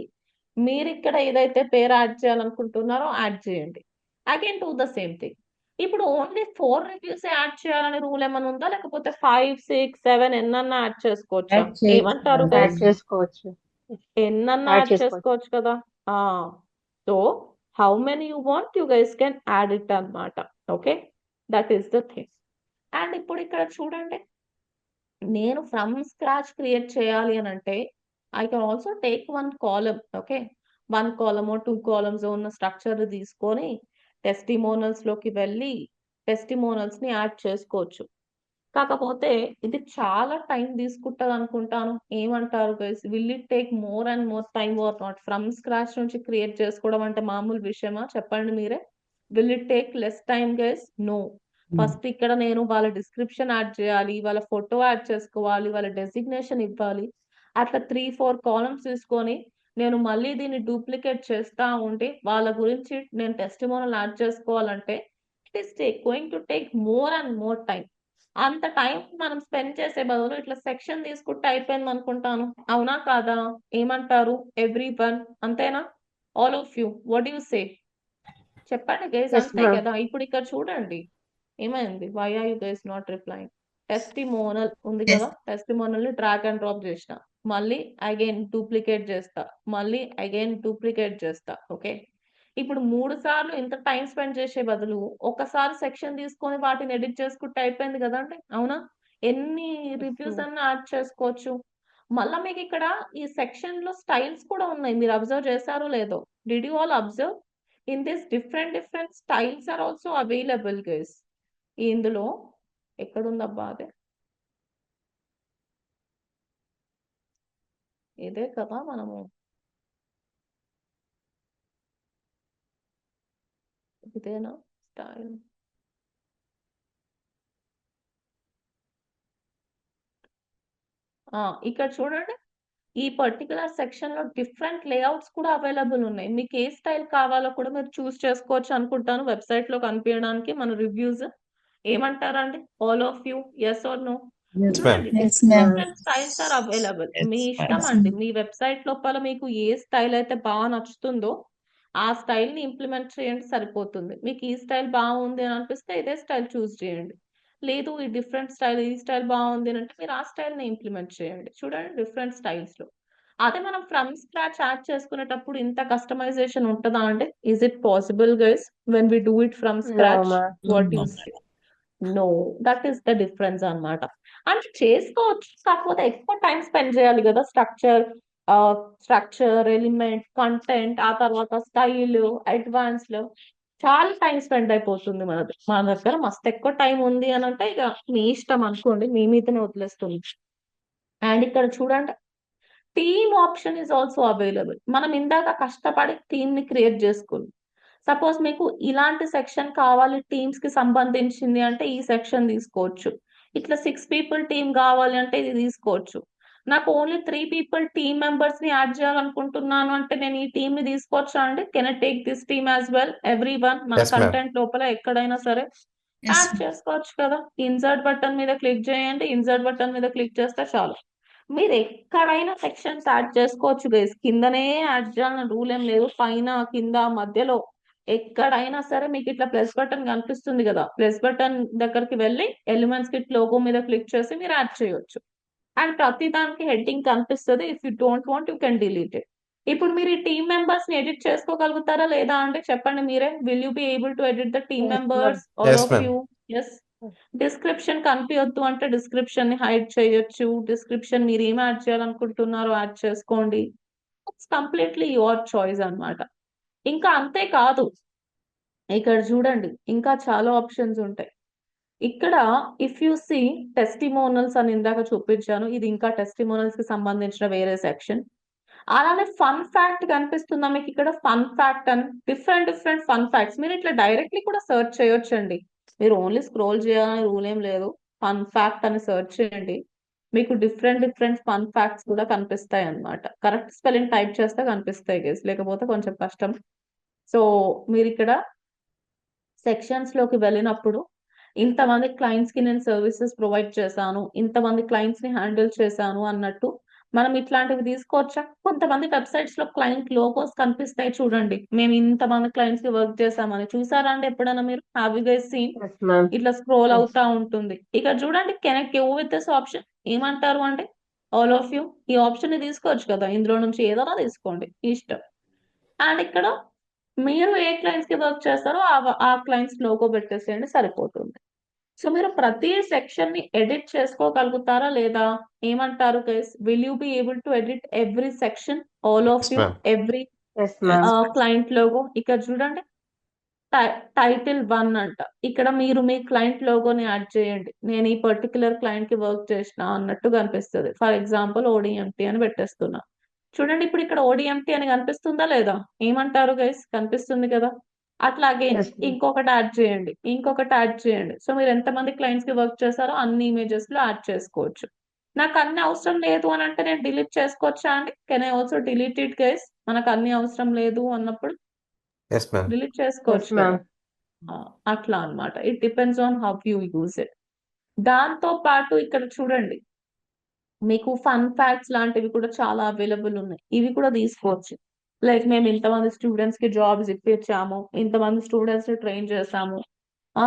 మీరు ఇక్కడ ఏదైతే పేరు యాడ్ చేయాలనుకుంటున్నారో యాడ్ చేయండి. Again do the same thing. ఇప్పుడు ఓన్లీ 4 రివ్యూస్ యాడ్ చేయాలని రూల్ ఏమైనా ఉందా, లేకపోతే 5, 6, 7 ఎన్నన్నా యాడ్ చేసుకోవచ్చా? యాడ్ చేయొచ్చు ఏమంటారు మేడం. Add guys? చేసుకోవచ్చు. ఎన్నన్నా Add యాడ్ చేసుకోవచ్చు. చేసుకోవచ్చు కదా. So how many you want you guys can add it అన్నమాట. Okay, that is the thing. And ఇప్పుడు ఇక్కడ చూడండి, నేను ఫ్రమ్ స్క్రాచ్ క్రియేట్ చేయాలి అని అంటే I can also take 1 column. Okay, 1 column 2 columns ఉన్న స్ట్రక్చర్ తీసుకొని టెస్టిమోనల్స్ లోకి వెళ్ళి టెస్టిమోనల్స్ ని యాడ్ చేసుకోవచ్చు. కాకపోతే ఇది చాలా టైం తీసుకుంటది అనుకుంటాను. ఏమంటారు guys? Will it take more and more time or not? From scratch నుంచి క్రియేట్ చేసుకోవడం అంటే మామూలు విషయమా? చెప్పండి మీరే. Will it take less time guys? No. First ఇక్కడ నేను వాళ్ళ డిస్క్రిప్షన్ యాడ్ చేయాలి, వాళ్ళ ఫోటో యాడ్ చేసుకోవాలి, వాళ్ళ డెసిగ్నేషన్ ఇవ్వాలి. అట్లా 3-4 కాలమ్స్ తీసుకొని నేను మళ్ళీ దీన్ని డూప్లికేట్ చేస్తా ఉంటే వాళ్ళ గురించి నేను టెస్టిమోనల్ యాడ్ చేసుకోవాలంటే it is going to take more and more time. అంత టైం మనం స్పెండ్ చేసే బదులు ఇట్లా సెక్షన్ తీసుకుంటే అయిపోయింది అనుకుంటాను. అవునా కాదా? ఏమంటారు ఎవ్రీ వన్? అంతేనా? All of you what you సే? చెప్పండి గైస్. Yes, అంతే ma'am. కదా. ఇప్పుడు ఇక్కడ చూడండి ఏమైంది. Why are you guys not replying? Testimonial ఉంది Yes. కదా, టెస్టిమోనల్ ని డ్రాగ్ అండ్ డ్రాప్ చేసిన, మళ్ళీ అగైన్ డూప్లికేట్ చేస్తా, మళ్ళీ అగైన్ డూప్లికేట్ చేస్తా. ఓకే, ఇప్పుడు 3 సార్లు ఇంత టైం స్పెండ్ చేసే బదులు ఒకసారి సెక్షన్ తీసుకొని వాటిని ఎడిట్ చేసుకుంటే అయిపోయింది కదండి. అవునా? ఎన్ని Yes, రివ్యూస్ ma'am. అన్నా యాడ్ చేసుకోవచ్చు. మళ్ళా మీకు ఇక్కడ ఈ సెక్షన్ లో స్టైల్స్ కూడా ఉన్నాయి, మీరు అబ్జర్వ్ చేశారో లేదో? Did you all observe? In this different styles are also available guys. ఇందులో ఎక్కడుందబ్బా అదే, ఇదే కదా మనము, ఇదేనా స్టైల్? ఇక్కడ చూడండి, ఈ పర్టికులర్ సెక్షన్ లో డిఫరెంట్ లేఅవుట్స్ కూడా అవైలబుల్ ఉన్నాయి. మీకు ఏ స్టైల్ కావాలో కూడా మీరు చూస్ చేసుకోవచ్చు అనుకుంటాను వెబ్సైట్ లో కనిపించడానికి మన రివ్యూస్. ఏమంటారండి all of you? Yes or no? Yes, ma'am. చూడండి Yes, ma'am. Different styles are available. Yes, మీ ma'am. ఇష్టం Yes, అండి. ma'am. మీ వెబ్సైట్ లోపల మీకు ఏ స్టైల్ అయితే బాగా నచ్చుతుందో ఆ స్టైల్ ని ఇంప్లిమెంట్ చేయండి, సరిపోతుంది. మీకు ఈ స్టైల్ బాగుంది అని అనిపిస్తే ఇదే స్టైల్ చూస్ చేయండి. లేదు ఈ డిఫరెంట్ స్టైల్, ఈ స్టైల్ బాగుంది అని అంటే మీరు ఆ స్టైల్ ని ఇంప్లిమెంట్ చేయండి. చూడండి డిఫరెంట్ స్టైల్స్ లో. అదే మనం ఫ్రమ్ స్క్రాచ్ యాడ్ చేసుకునేటప్పుడు ఇంత కస్టమైజేషన్ ఉంటుందా అంటే, is it possible guys when we do it from No, scratch? ma'am. What No, you ma'am. Say? No, that is the difference అన్నమాట. అంటే చేసుకోవచ్చు, కాకపోతే ఎక్కువ టైం స్పెండ్ చేయాలి కదా. స్ట్రక్చర్, ఎలిమెంట్, కంటెంట్, ఆ తర్వాత స్టైల్, అడ్వాన్స్ లో చాలా టైం స్పెండ్ అయిపోతుంది మనది. మన దగ్గర మస్తు ఎక్కువ టైం ఉంది అని అంటే ఇక మీ ఇష్టం అనుకోండి, మీ మీదనే వదిలేస్తుంది. అండ్ ఇక్కడ చూడండి theme option is also available. మనం ఇందాక కష్టపడి థీమ్ ని క్రియేట్ చేసుకుంది. సపోజ్ మీకు ఇలాంటి సెక్షన్ కావాలి టీమ్స్ కి సంబంధించింది అంటే ఈ సెక్షన్ తీసుకోవచ్చు. ఇట్లా 6 people టీమ్ కావాలి అంటే ఇది తీసుకోవచ్చు. నాకు ఓన్లీ 3 people టీమ్ మెంబర్స్ ని యాడ్ చేయాలనుకుంటున్నాను అంటే నేను ఈ టీమ్ ని తీసుకోవచ్చా అండి? Can I take this team as well? Every one మన ఎస్ మ్యామ్. కంటెంట్ లోపల ఎక్కడైనా సరే ఎస్ యాడ్ చేసుకోవచ్చు కదా. ఇన్సర్ట్ బటన్ మీద క్లిక్ చేయండి. ఇన్సర్ట్ బటన్ మీద క్లిక్ చేస్తే చాలు. మీరు ఎక్కడైనా సెక్షన్స్ యాడ్ చేసుకోవచ్చు గైస్. కిందనే యాడ్ చేయాలని రూల్ ఏం లేదు. పైన కింద మధ్యలో ఎక్కడైనా సరే మీకు ఇట్లా ప్లస్ బటన్ కనిపిస్తుంది కదా, ప్లస్ బటన్ దగ్గరికి వెళ్ళి ఎలిమెంట్స్ కిట్ లోగో మీద క్లిక్ చేసి మీరు యాడ్ చేయొచ్చు. అండ్ ప్రతి దానికి హెడ్డింగ్ కనిపిస్తుంది. If you don't want you can delete it. ఇప్పుడు మీరు ఈ టీమ్ మెంబర్స్ ని ఎడిట్ చేసుకోగలుగుతారా లేదా అంటే చెప్పండి మీరే. Will you be able to edit the team Yes, ma'am. Members all yes of ma'am. You? Yes. Description కనిపించొద్దు అంటే డిస్క్రిప్షన్ ని హైడ్ చేయొచ్చు. డిస్క్రిప్షన్ మీరు ఏం యాడ్ చేయాలనుకుంటున్నారో యాడ్ చేసుకోండి. ఇట్స్ కంప్లీట్లీ యువర్ చాయిస్ అన్నమాట. ఇంకా అంతే కాదు, ఇక్కడ చూడండి ఇంకా చాలా ఆప్షన్స్ ఉంటాయి. ఇక్కడ ఇఫ్ యు సీ టెస్టిమోనల్స్ అని ఇందాక చూపించాను, ఇది ఇంకా టెస్టిమోనల్స్ కి సంబంధించిన వేరే సెక్షన్. అలానే ఫన్ ఫ్యాక్ట్ కనిపిస్తుందా మీకు ఇక్కడ? ఫన్ ఫ్యాక్ట్ అని డిఫరెంట్ డిఫరెంట్ ఫన్ ఫ్యాక్ట్స్ మీరు ఇట్లా డైరెక్ట్లీ కూడా సెర్చ్ చేయొచ్చండి. మీరు ఓన్లీ స్క్రోల్ చేయాలని రూల్ ఏం లేదు. ఫన్ ఫ్యాక్ట్ అని సెర్చ్ చేయండి, మీకు డిఫరెంట్ డిఫరెంట్ ఫన్ ఫ్యాక్ట్స్ కూడా కనిపిస్తాయి అన్నమాట. కరెక్ట్ స్పెల్లింగ్ టైప్ చేస్తే కనిపిస్తాయి గైస్, లేకపోతే కొంచెం కష్టం. సో మీరు ఇక్కడ సెక్షన్స్ లోకి వెళ్ళినప్పుడు ఇంతమంది క్లయింట్స్ కి నేను సర్వీసెస్ ప్రొవైడ్ చేశాను, ఇంతమంది క్లయింట్స్ ని హ్యాండిల్ చేశాను అన్నట్టు మనం ఇట్లాంటివి తీసుకోవచ్చా? కొంతమంది వెబ్సైట్స్ లో క్లయింట్ లోగోస్ కనిపిస్తాయి చూడండి, మేము ఇంతమంది క్లయింట్స్ కి వర్క్ చేశామని. చూసారా అండి ఎప్పుడైనా మీరు? Have you guys seen? Yes, ma'am. ఇట్లా స్క్రోల్ Yes. అవుతా ఉంటుంది. ఇక్కడ చూడండి, can I go with this option? ఏమంటారు అంటే ఆల్ ఆఫ్ యూ ఈ ఆప్షన్ ని తీసుకోవచ్చు కదా, ఇందులో నుంచి ఏదైనా తీసుకోండి ఇష్టం. అండ్ ఇక్కడ మీరు ఏ క్లయింట్స్ కి వర్క్ చేస్తారో ఆ క్లయింట్స్ లోగో పెట్టేసేయండి, సరిపోతుంది. సో మీరు ప్రతి సెక్షన్ ని ఎడిట్ చేసుకోగలుగుతారా లేదా? ఏమంటారు guys? Will you be able to edit every section, all of yes you, ma'am. Every Yes, ma'am. Client logo? ఇక్కడ చూడండి టైటిల్ 1 అంట. ఇక్కడ మీరు మీ క్లయింట్ లోగోని యాడ్ చేయండి. నేను ఈ పర్టికులర్ క్లయింట్ కి వర్క్ చేసిన అన్నట్టు కనిపిస్తుంది. ఫర్ ఎగ్జాంపుల్ ఓడిఎంటి అని పెట్టేస్తున్నా. చూడండి ఇప్పుడు ఇక్కడ ఓడిఎంటి అని కనిపిస్తుందా లేదా? ఏమంటారు గైస్? కనిపిస్తుంది కదా. అట్లాగే Yes, ma'am. ఇంకొకటి యాడ్ చేయండి, ఇంకొకటి యాడ్ చేయండి. సో మీరు ఎంతమంది క్లయింట్స్ కి వర్క్ చేశారో అన్ని ఇమేజెస్ లో యాడ్ చేసుకోవచ్చు. నాకు అన్ని అవసరం లేదు అని అంటే నేను డిలీట్ చేసుకోవచ్చా అండి? Can I also delete it guys? మనకు అన్ని అవసరం లేదు అన్నప్పుడు ఎస్ మ్యామ్. డిలీట్ Yes, చేసుకోవచ్చు కదా. ma'am. అట్లా అన్నమాట. It depends on how you use it. దాంతో పాటు ఇక్కడ చూడండి మీకు ఫన్ ఫ్యాక్ట్స్ లాంటివి కూడా చాలా అవైలబుల్ ఉన్నాయి. ఇవి కూడా తీసుకోవచ్చు. లైక్ మేము ఇంతమంది స్టూడెంట్స్ కి జాబ్స్ ఇప్పించాము, ఇంతమంది స్టూడెంట్స్ ని ట్రైన్ చేసాము. ఆ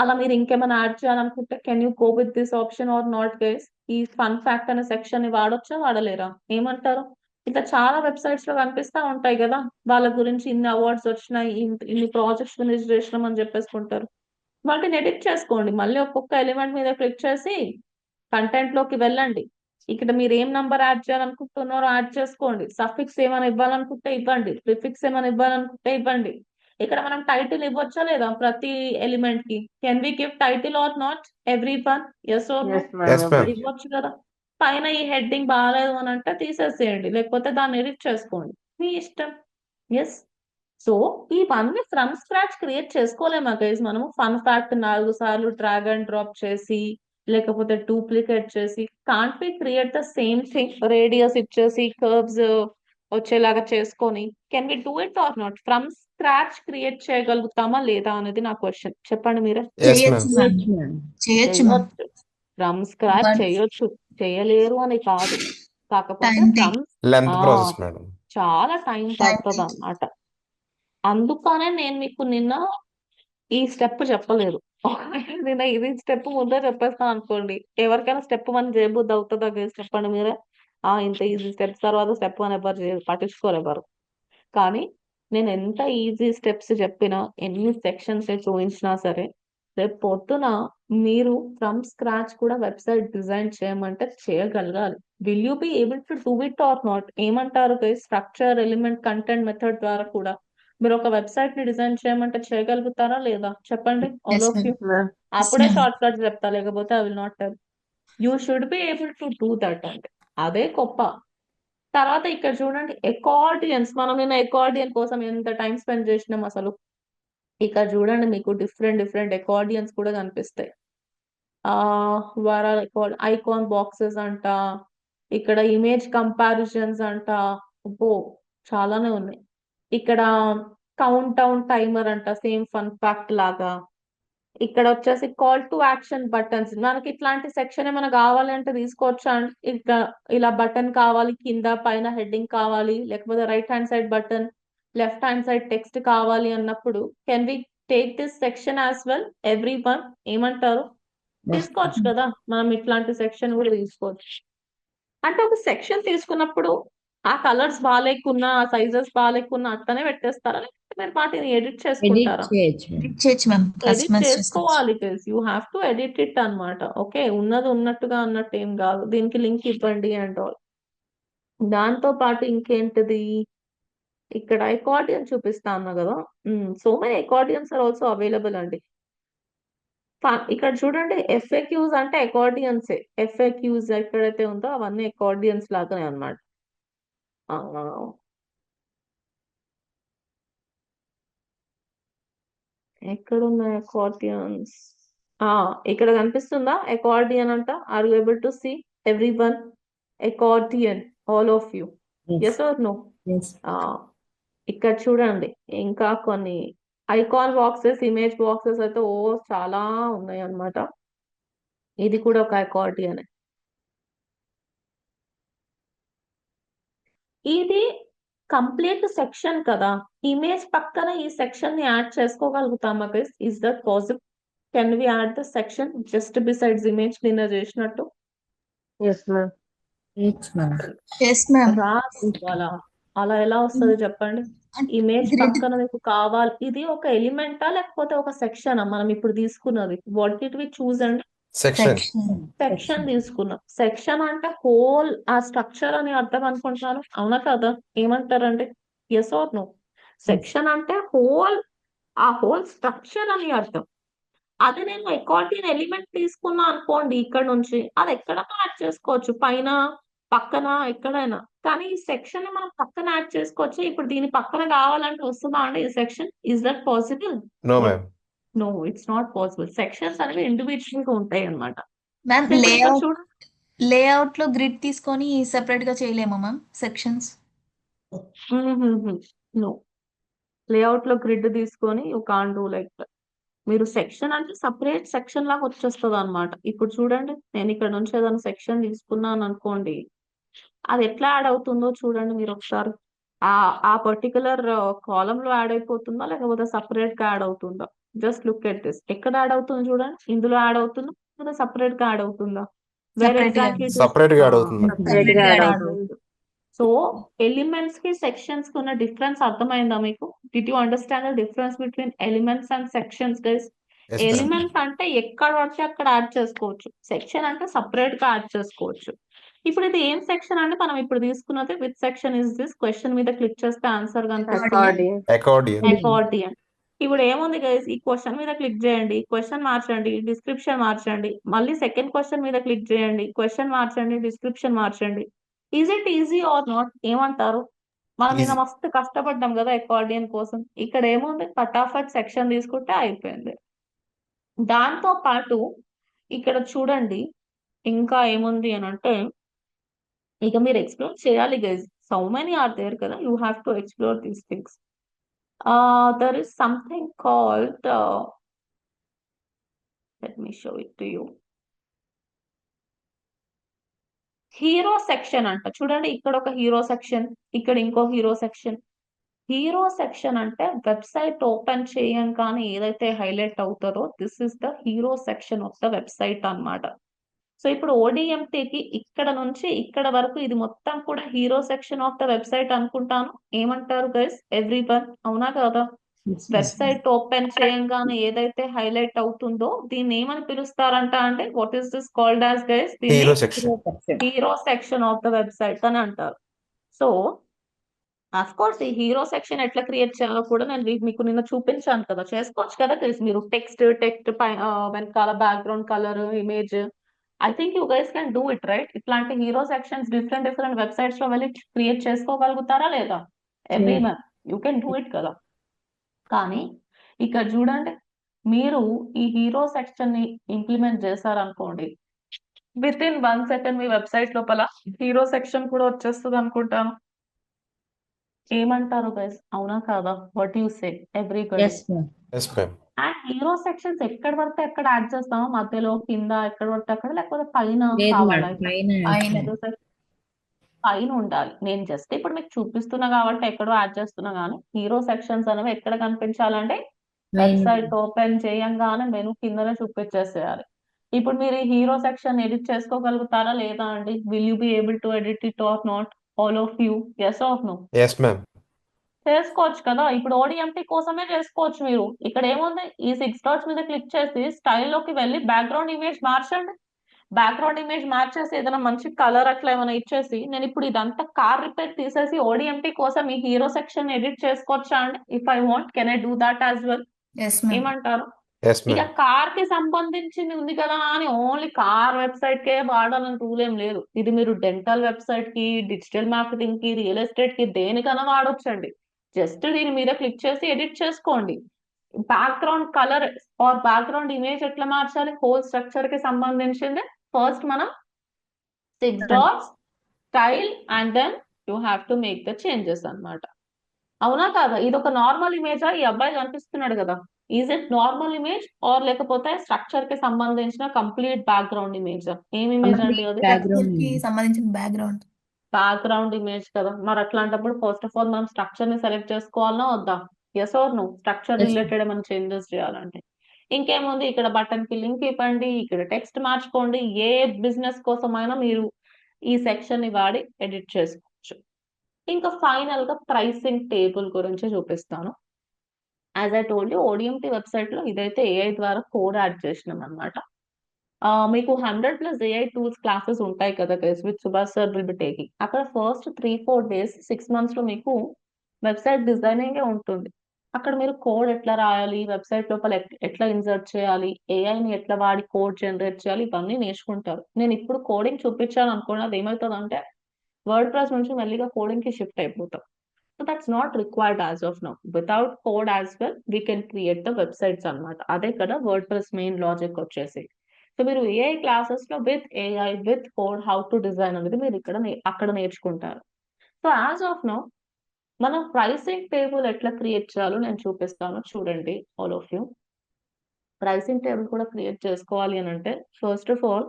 అలా మీరు ఇంకేమైనా యాడ్ చేయాలనుకుంటే can you go with this option or not guys? ఈ ఫన్ ఫ్యాక్ట్ అనే సెక్షన్ ని వాడొచ్చా వాడలేరా? ఏమంటారు? ఇట్లా చాలా వెబ్సైట్స్ లో కనిపిస్తా ఉంటాయి కదా, వాళ్ళ గురించి ఇన్ని అవార్డ్స్ వచ్చినాయి, ఇన్ని ప్రాజెక్ట్స్ ఫినిష్ చేసినాం అని చెప్పేసుకుంటారు. వాటిని ఎడిట్ చేసుకోండి. మళ్ళీ ఒక్కొక్క ఎలిమెంట్ మీద క్లిక్ చేసి కంటెంట్ లోకి వెళ్ళండి. ఇక్కడ మీరు ఏం నంబర్ యాడ్ చేయాలనుకుంటున్నారో యాడ్ చేసుకోండి. సఫిక్స్ ఏమైనా ఇవ్వాలనుకుంటే ఇవ్వండి, ప్రిఫిక్స్ ఏమైనా ఇవ్వాలనుకుంటే ఇవ్వండి. ఇక్కడ మనం టైటిల్ ఇవ్వచ్చా లేదా ప్రతి ఎలిమెంట్ కి? Can we give title or not every one? Yes or no? Yes, ma'am. Yes ma'am. ఇవ్వచ్చు కదా. పైన ఈ హెడ్డింగ్ బాగాలేదు అని అంటే తీసేసేయండి, లేకపోతే దాన్ని ఎడిట్ చేసుకోండి, మీ ఇష్టం. ఎస్. సో ఇవన్నీ ఫ్రమ్ స్క్రాచ్ క్రియేట్ చేసుకోలేమా గైస్ మనము? ఫన్ ఫ్యాక్ట్ 4 సార్లు డ్రాగ్ అండ్ డ్రాప్ చేసి లేకపోతే డూప్లికేట్ చేసి can't we create the same thing? Radius ఇచ్చేసి కర్వ్స్ వచ్చేలాగా చేసుకొని can we do it or not? From scratch create చేయగలుగుతామా లేదా అనేది నా క్వశ్చన్. చెప్పండి మీరే. ఎస్ చేయొచ్చు మ్యామ్. మ్యామ్, చేయొచ్చు మేడం. చేయొచ్చు మ్యామ్. చేయొచ్చు. ఫ్రమ్ స్క్రాచ్ బట్ చేయొచ్చు, చేయలేరు అని కాదు. కాకపోతే time from length process madam. చాలా టైం టైం పడుతుంది అన్నమాట. అందుకనే నేను మీకు నిన్న ఈ స్టెప్ చెప్పలేదు. ఒకవేళ నిన్న ఇది స్టెప్ ముందే చెప్పేస్తాను అనుకోండి, ఎవరికైనా స్టెప్ 1 చేయబుద్ధి అవుతుందా గైస్? చెప్పండి మీరే. ఇంత ఈజీ స్టెప్స్ తర్వాత స్టెప్ 1 ఎవరు చేయరు, పట్టించుకోరు ఎవరు. కానీ నేను ఎంత ఈజీ స్టెప్స్ చెప్పినా, ఎన్ని సెక్షన్స్ చూపించినా సరే, రేపు పొద్దున మీరు ఫ్రమ్ స్క్రాచ్ కూడా వెబ్సైట్ డిజైన్ చేయమంటే చేయగలగాలి. Will you be able to do it or not? ఏమంటారు guys? Structure, element, content method ద్వారా కూడా మీరు ఒక వెబ్సైట్ ని డిజైన్ చేయమంటే చేయగలుగుతారా లేదా? చెప్పండి all yes of ma'am. You. Ma'am. Yes అప్పుడే మ్యామ్. షార్ట్ కట్ చెప్తా, లేకపోతే I will not tell. You should be able to do that అంటే అదే గొప్ప. తర్వాత ఇక్కడ చూడండి అకార్డియన్స్. మనం నిన్న అకార్డియన్ కోసం ఎంత టైం స్పెండ్ చేసినాం అసలు. ఇక చూడండి మీకు డిఫరెంట్ డిఫరెంట్ అకార్డియన్స్ కూడా కనిపిస్తాయి. వారాల ఐకాన్ బాక్సెస్ అంట, ఇక్కడ ఇమేజ్ కంపారిజన్స్ అంట, అబ్బో చాలానే ఉన్నాయి. ఇక్కడ కౌంట్ డౌన్ టైమర్ అంట, సేమ్ ఫన్ ఫ్యాక్ట్ లాగా. ఇక్కడ వచ్చేసి కాల్ టు యాక్షన్ బటన్స్. మనకి ఇట్లాంటి సెక్షన్ ఏమైనా కావాలంటే తీసుకోవచ్చా అండి? ఇక్కడ ఇలా బటన్ కావాలి, కింద పైన హెడ్డింగ్ కావాలి, లేకపోతే right hand side button, left hand side text కావాలి అన్నప్పుడు can we take this section as well every one? ఏమంటారు? తీసుకోవచ్చు కదా, మనం ఇట్లాంటి సెక్షన్ కూడా తీసుకోవచ్చు. అంటే ఒక సెక్షన్ తీసుకున్నప్పుడు ఆ కలర్స్ బాగాలేకున్నా, ఆ సైజెస్ బాగాలేకున్నా అట్లనే పెట్టేస్తారా, లేకపోతే మీరు వాటిని ఎడిట్ ఎడిట్ చేసుకుంటారా? చేయొచ్చు మేడం. ఎడిట్ చేయొచ్చు మ్యామ్, ఎడిట్ కస్టమైజ్ చేసుకోవచ్చు. చేసుకోవాలి, you have to edit it అన్నమాట. ఓకే, ఉన్నది ఉన్నట్టుగా అన్నట్టు ఏం కాదు, దీనికి లింక్ ఇవ్వండి అండ్ ఆల్. దాంతో పాటు ఇంకేంటిది, ఇక్కడ అకార్డియన్ చూపిస్తా అన్నా కదా. So many accordions are also available అండి. ఇక్కడ చూడండి, ఎఫ్ఏక్యూస్ అంటే అకార్డియన్సే. ఎఫ్ఏక్యూస్ ఎక్కడైతే ఉందో అవన్నీ అకార్డియన్స్ లాగానే అన్నమాట. ఎక్కడున్నాయి అకార్డియన్స్? ఇక్కడ కనిపిస్తుందా అకార్డియన్ అంట? Are you able to see every one accordion, all of you? Yes. Yes or no? Yes. ఇక్కడ చూడండి, ఇంకా కొన్ని ఐకాన్ బాక్సెస్, ఇమేజ్ బాక్సెస్ అయితే చాలా ఉన్నాయి అన్నమాట. ఇది కూడా ఒక అకార్డియన్. ఇది కంప్లీట్ సెక్షన్ కదా, ఇమేజ్ పక్కన ఈ సెక్షన్ ని యాడ్ చేసుకోగలుగుతామా guys? Is that possible? Can we add the section just besides image నిన్న చేసినట్టు? Yes ma'am. Yes, ma'am. Yes ma'am. రాదు అలా. అలా ఎలా వస్తుంది చెప్పండి? ఇమేజ్ గ్రిడ్ పక్కన మీకు కావాలి, ఇది ఒక ఎలిమెంటా లేకపోతే ఒక సెక్షనా మనం ఇప్పుడు తీసుకున్నది? వాట్ డిడ్ వి చూస్ అండి? సెక్షన్. సెక్షన్ తీసుకున్నాం. సెక్షన్ అంటే హోల్ ఆ స్ట్రక్చర్ అని అర్థం అనుకుంటున్నాను, అవునా కదా? ఏమంటారండి, ఎస్ ఆర్ నో? సెక్షన్ అంటే హోల్, ఆ హోల్ స్ట్రక్చర్ అని అర్థం. అదే నేను అకార్డియన్ ఎలిమెంట్ తీసుకున్నా అనుకోండి, ఇక్కడ నుంచి అది ఎక్కడైనా యాడ్ చేసుకోవచ్చు, పైన పక్కన ఎక్కడైనా. కానీ ఈ సెక్షన్ ని మనం పక్కన యాడ్ చేసుకోవచ్చు. ఇప్పుడు దీని పక్కన కావాలంటే వస్తుందా అండి ఈ section? Is that possible? No ma'am. No, it's not possible. Sections అనేవి ఇండివిజువల్ గా ఉంటాయి అన్నమాట. మ్యామ్, ఇప్పుడు ఇక్కడ లేఅవుట్ చూడండి, లేఅవుట్ లో గ్రిడ్ తీసుకొని సెపరేట్ గా చేయలేమా మ్యామ్ సెక్షన్స్? నో, లేఅవుట్ లో గ్రిడ్ తీసుకొని you can do like that. మీరు సెక్షన్ అంటే సపరేట్ సెక్షన్ లాగా వచ్చేస్తుంది అనమాట. ఇప్పుడు చూడండి, నేను ఇక్కడ నుంచి ఏదైనా సెక్షన్ తీసుకున్నాను అనుకోండి, అది ఎట్లా యాడ్ అవుతుందో చూడండి మీరు ఒకసారి. ఆ పర్టికులర్ కాలం లో యాడ్ అయిపోతుందా, లేకపోతే సపరేట్ గా యాడ్ అవుతుందా? Just look at this. ఎక్కడ యాడ్ అవుతుంది చూడండి, ఇందులో యాడ్ అవుతుందా లేదా సపరేట్ గా యాడ్ అవుతుందా? వేర్ Separate గా. ఎగ్జాక్ట్లీ Separate గా యాడ్ అవుతుంది. Separate గా యాడ్ Separate అవుతుంది. సో ఎలిమెంట్స్ కి సెక్షన్స్ కి ఉన్న డిఫరెన్స్ అర్థమైందా మీకు? Did you understand the difference between elements and sections guys? Yes, ma'am. Elements అంటే ఎక్కడ పడితే అక్కడ యాడ్ చేసుకోవచ్చు, సెక్షన్ అంటే సపరేట్ గా యాడ్ చేసుకోవచ్చు. ఇప్పుడు ఇది ఏం సెక్షన్ అంటే మనం ఇప్పుడు తీసుకున్నది with section is this? Question మీద క్లిక్ చేస్తే ఆన్సర్ కనిపిస్తుంది, అకార్డియన్. అకార్డియన్. అకార్డియన్. ఇప్పుడు ఏముంది గైస్, ఈ క్వశ్చన్ మీద క్లిక్ చేయండి, క్వశ్చన్ మార్చండి, డిస్క్రిప్షన్ మార్చండి, మళ్ళీ సెకండ్ క్వశ్చన్ మీద క్లిక్ చేయండి, క్వశ్చన్ మార్చండి, డిస్క్రిప్షన్ మార్చండి. Is it easy or not? ఏమంటారు? మనం నిన్న Easy. మస్తు కష్టపడ్డాం కదా అకార్డియన్ కోసం. ఇక్కడ ఏముంది, ఫటాఫట్ సెక్షన్ తీసుకుంటే అయిపోయింది. దాంతో పాటు ఇక్కడ చూడండి, ఇంకా ఏముంది అని అంటే, ఇక మీరు ఎక్స్ప్లోర్ చేయాలి guys. So many are there కదా, you have to explore these things. There is something called, let me show it to you. Hero section అంట. చూడండి, ఇక్కడ ఒక హీరో సెక్షన్, ఇక్కడ ఇంకో హీరో సెక్షన్. హీరో సెక్షన్ అంటే వెబ్సైట్ ఓపెన్ చేయంగానే ఏదైతే హైలైట్ అవుతుందో, this is the hero section of the website అన్నమాట. సో ఇప్పుడు ఓడిఎంటీకి ఇక్కడ నుంచి ఇక్కడ వరకు ఇది మొత్తం కూడా hero section of the website అనుకుంటాను. ఏమంటారు గైస్, ఎవ్రీ వన్? అవునా కదా? వెబ్సైట్ ఓపెన్ చేయంగానే ఏదైతే హైలైట్ అవుతుందో దీన్ని ఏమని పిలుస్తారంట అంటే, what is this called as guys? దీన్ని hero section. Hero section of the website అని అంటారు. సో అఫ్ కోర్స్ ఈ హీరో సెక్షన్ ఎట్లా క్రియేట్ చేయాలో కూడా నేను మీకు నిన్న చూపించాను కదా, చేసుకోవచ్చు కదా తెలుసు. మీరు టెక్స్ట్ వెనకాల background colour, image, I think you guys can do it right. ఇట్లాంటి hero sections different different websites లో వెళ్ళి క్రియేట్ చేసుకోగలుగుతారా లేదా? Every one you can do it కదా. కానీ ఇక్కడ చూడండి, మీరు ఈ హీరో సెక్షన్ ని ఇంప్లిమెంట్ చేశారనుకోండి, విత్ ఇన్ 1 సెకండ్ మీ వెబ్సైట్ లోపల హీరో సెక్షన్ కూడా వచ్చేస్తుంది అనుకుంటాను. ఏమంటారు గైస్, అవునా కాదా? What you say everybody? Yes ma'am. Yes ma'am. And hero sections ఎక్కడ పడితే ఎక్కడ యాడ్ చేస్తామా? మధ్యలో, కింద, ఎక్కడ పడితే అక్కడ, లేకపోతే పైన లేదు కావాలా? మేడం, ఇట్లా పైన పైన. హీరో సెక్షన్ పైన ఉండాలి. నేను జస్ట్ ఇప్పుడు మీకు చూపిస్తున్నా కాబట్టి ఎక్కడో యాడ్ చేస్తున్నా, కానీ హీరో సెక్షన్స్ అనేవి ఎక్కడ కనిపించాలంటే వెబ్సైట్ ఓపెన్ చేయంగానే మెనూ కిందనే చూపించేసేయాలి. ఇప్పుడు మీరు ఈ హీరో సెక్షన్ ఎడిట్ చేసుకోగలుగుతారా లేదా అండి? Will you be able to edit it or not? All of you, yes or no? Yes ma'am. చేసుకోవచ్చు కదా. ఇప్పుడు ఓడిఎంపీ కోసమే చేసుకోవచ్చు. మీరు ఇక్కడ ఏముంది, ఈ 6 డాట్స్ మీద క్లిక్ చేసి స్టైల్ లోకి వెళ్ళి బ్యాక్గ్రౌండ్ ఇమేజ్ మార్చండి. బ్యాక్గ్రౌండ్ ఇమేజ్ మార్చేసి ఏదైనా మంచి కలర్ అట్లా ఏమైనా ఇచ్చేసి, నేను ఇప్పుడు ఇదంతా కార్ రిపేర్ తీసేసి ఓడిఎంపీ కోసం ఈ హీరో సెక్షన్ ఎడిట్ చేసుకోవచ్చా అండి? If I want, can I do that as well? Yes ma'am. ఏమంటారు? ఎస్ ఇక మ్యామ్. కార్ కి సంబంధించింది ఉంది కదా అని ఓన్లీ కార్ వెబ్సైట్ కే వాడాలని రూల్ ఏం లేదు. ఇది మీరు డెంటల్ వెబ్సైట్ కి, డిజిటల్ మార్కెటింగ్ కి, రియల్ ఎస్టేట్ కి, దేనికైనా వాడొచ్చండి. జస్ట్ దీని మీద క్లిక్ చేసి ఎడిట్ చేసుకోండి. Background colour or background image ఎట్లా మార్చాలి? హోల్ స్ట్రక్చర్ కి సంబంధించింది. ఫస్ట్ మనం 6 dots, style, and then you have to make the changes అన్నమాట. అవునా కాదా? ఇది ఒక నార్మల్ ఇమేజా? ఈ అబ్బాయి కనిపిస్తున్నాడు కదా, is it normal image are లేకపోతే స్ట్రక్చర్ కి సంబంధించిన కంప్లీట్ బ్యాక్గ్రౌండ్ ఇమేజ్? ఏం ఇమేజ్ అండి అది? బ్యాక్గ్రౌండ్ కి సంబంధించిన బ్యాక్గ్రౌండ్. బ్యాక్గ్రౌండ్ ఇమేజ్ కదా. మరి అట్లాంటప్పుడు ఫస్ట్ ఆఫ్ ఆల్ మనం స్ట్రక్చర్ ని సెలెక్ట్ చేసుకోవాలన్నా వద్దా? Yes or no? Structure Yes. Related ఏమైనా చేంజెస్ చేయాలంటే ఇంకేముంది, ఇక్కడ బటన్ కి లింక్ ఇవ్వండి, ఇక్కడ టెక్స్ట్ మార్చుకోండి. ఏ బిజినెస్ కోసమైనా మీరు ఈ సెక్షన్ ని వాడి ఎడిట్ చేసుకోవచ్చు. ఇంకా ఫైనల్ గా ప్రైసింగ్ టేబుల్ గురించి చూపిస్తాను. As I told you, ODMT website లో ఇదైతే ఏఐ ద్వారా కోడ్ యాడ్ చేసినాం అనమాట. మీకు 100+ ఏఐ టూల్స్ క్లాసెస్ ఉంటాయి కదా guys, with Subhash sir will be taking. అక్కడ ఫస్ట్ 3-4 డేస్ 6 మంత్స్ లో మీకు వెబ్సైట్ డిజైనింగ్ ఉంటుంది. అక్కడ మీరు కోడ్ ఎట్లా రాయాలి, వెబ్సైట్ లోపల ఎట్లా ఇన్సర్ట్ చేయాలి, ఏఐని ఎట్లా వాడి కోడ్ జనరేట్ చేయాలి, ఇవన్నీ నేర్చుకుంటారు. నేను ఇప్పుడు కోడింగ్ చూపించాను అనుకోండి, అది ఏమవుతుంది అంటే వర్డ్ ప్రెస్ నుంచి మెల్లిగా కోడింగ్ కి షిఫ్ట్ అయిపోతాం. So that's not required as of now. Without code as well we can create the websites అన్నమాట. అదే కదా వర్డ్ ప్రెస్ మెయిన్ లాజిక్ వచ్చేసి. సో మీరు ఏఐ క్లాసెస్ లో with AI with code how to design అనేది మీరు ఇక్కడ అక్కడ నేర్చుకుంటారు. సో యాజ్ ఆఫ్ నౌ మనం ప్రైసింగ్ టేబుల్ ఎట్లా క్రియేట్ చేయాలో నేను చూపిస్తాను, చూడండి all of you. Pricing table కూడా క్రియేట్ చేసుకోవాలి అని అంటే ఫస్ట్ ఆఫ్ ఆల్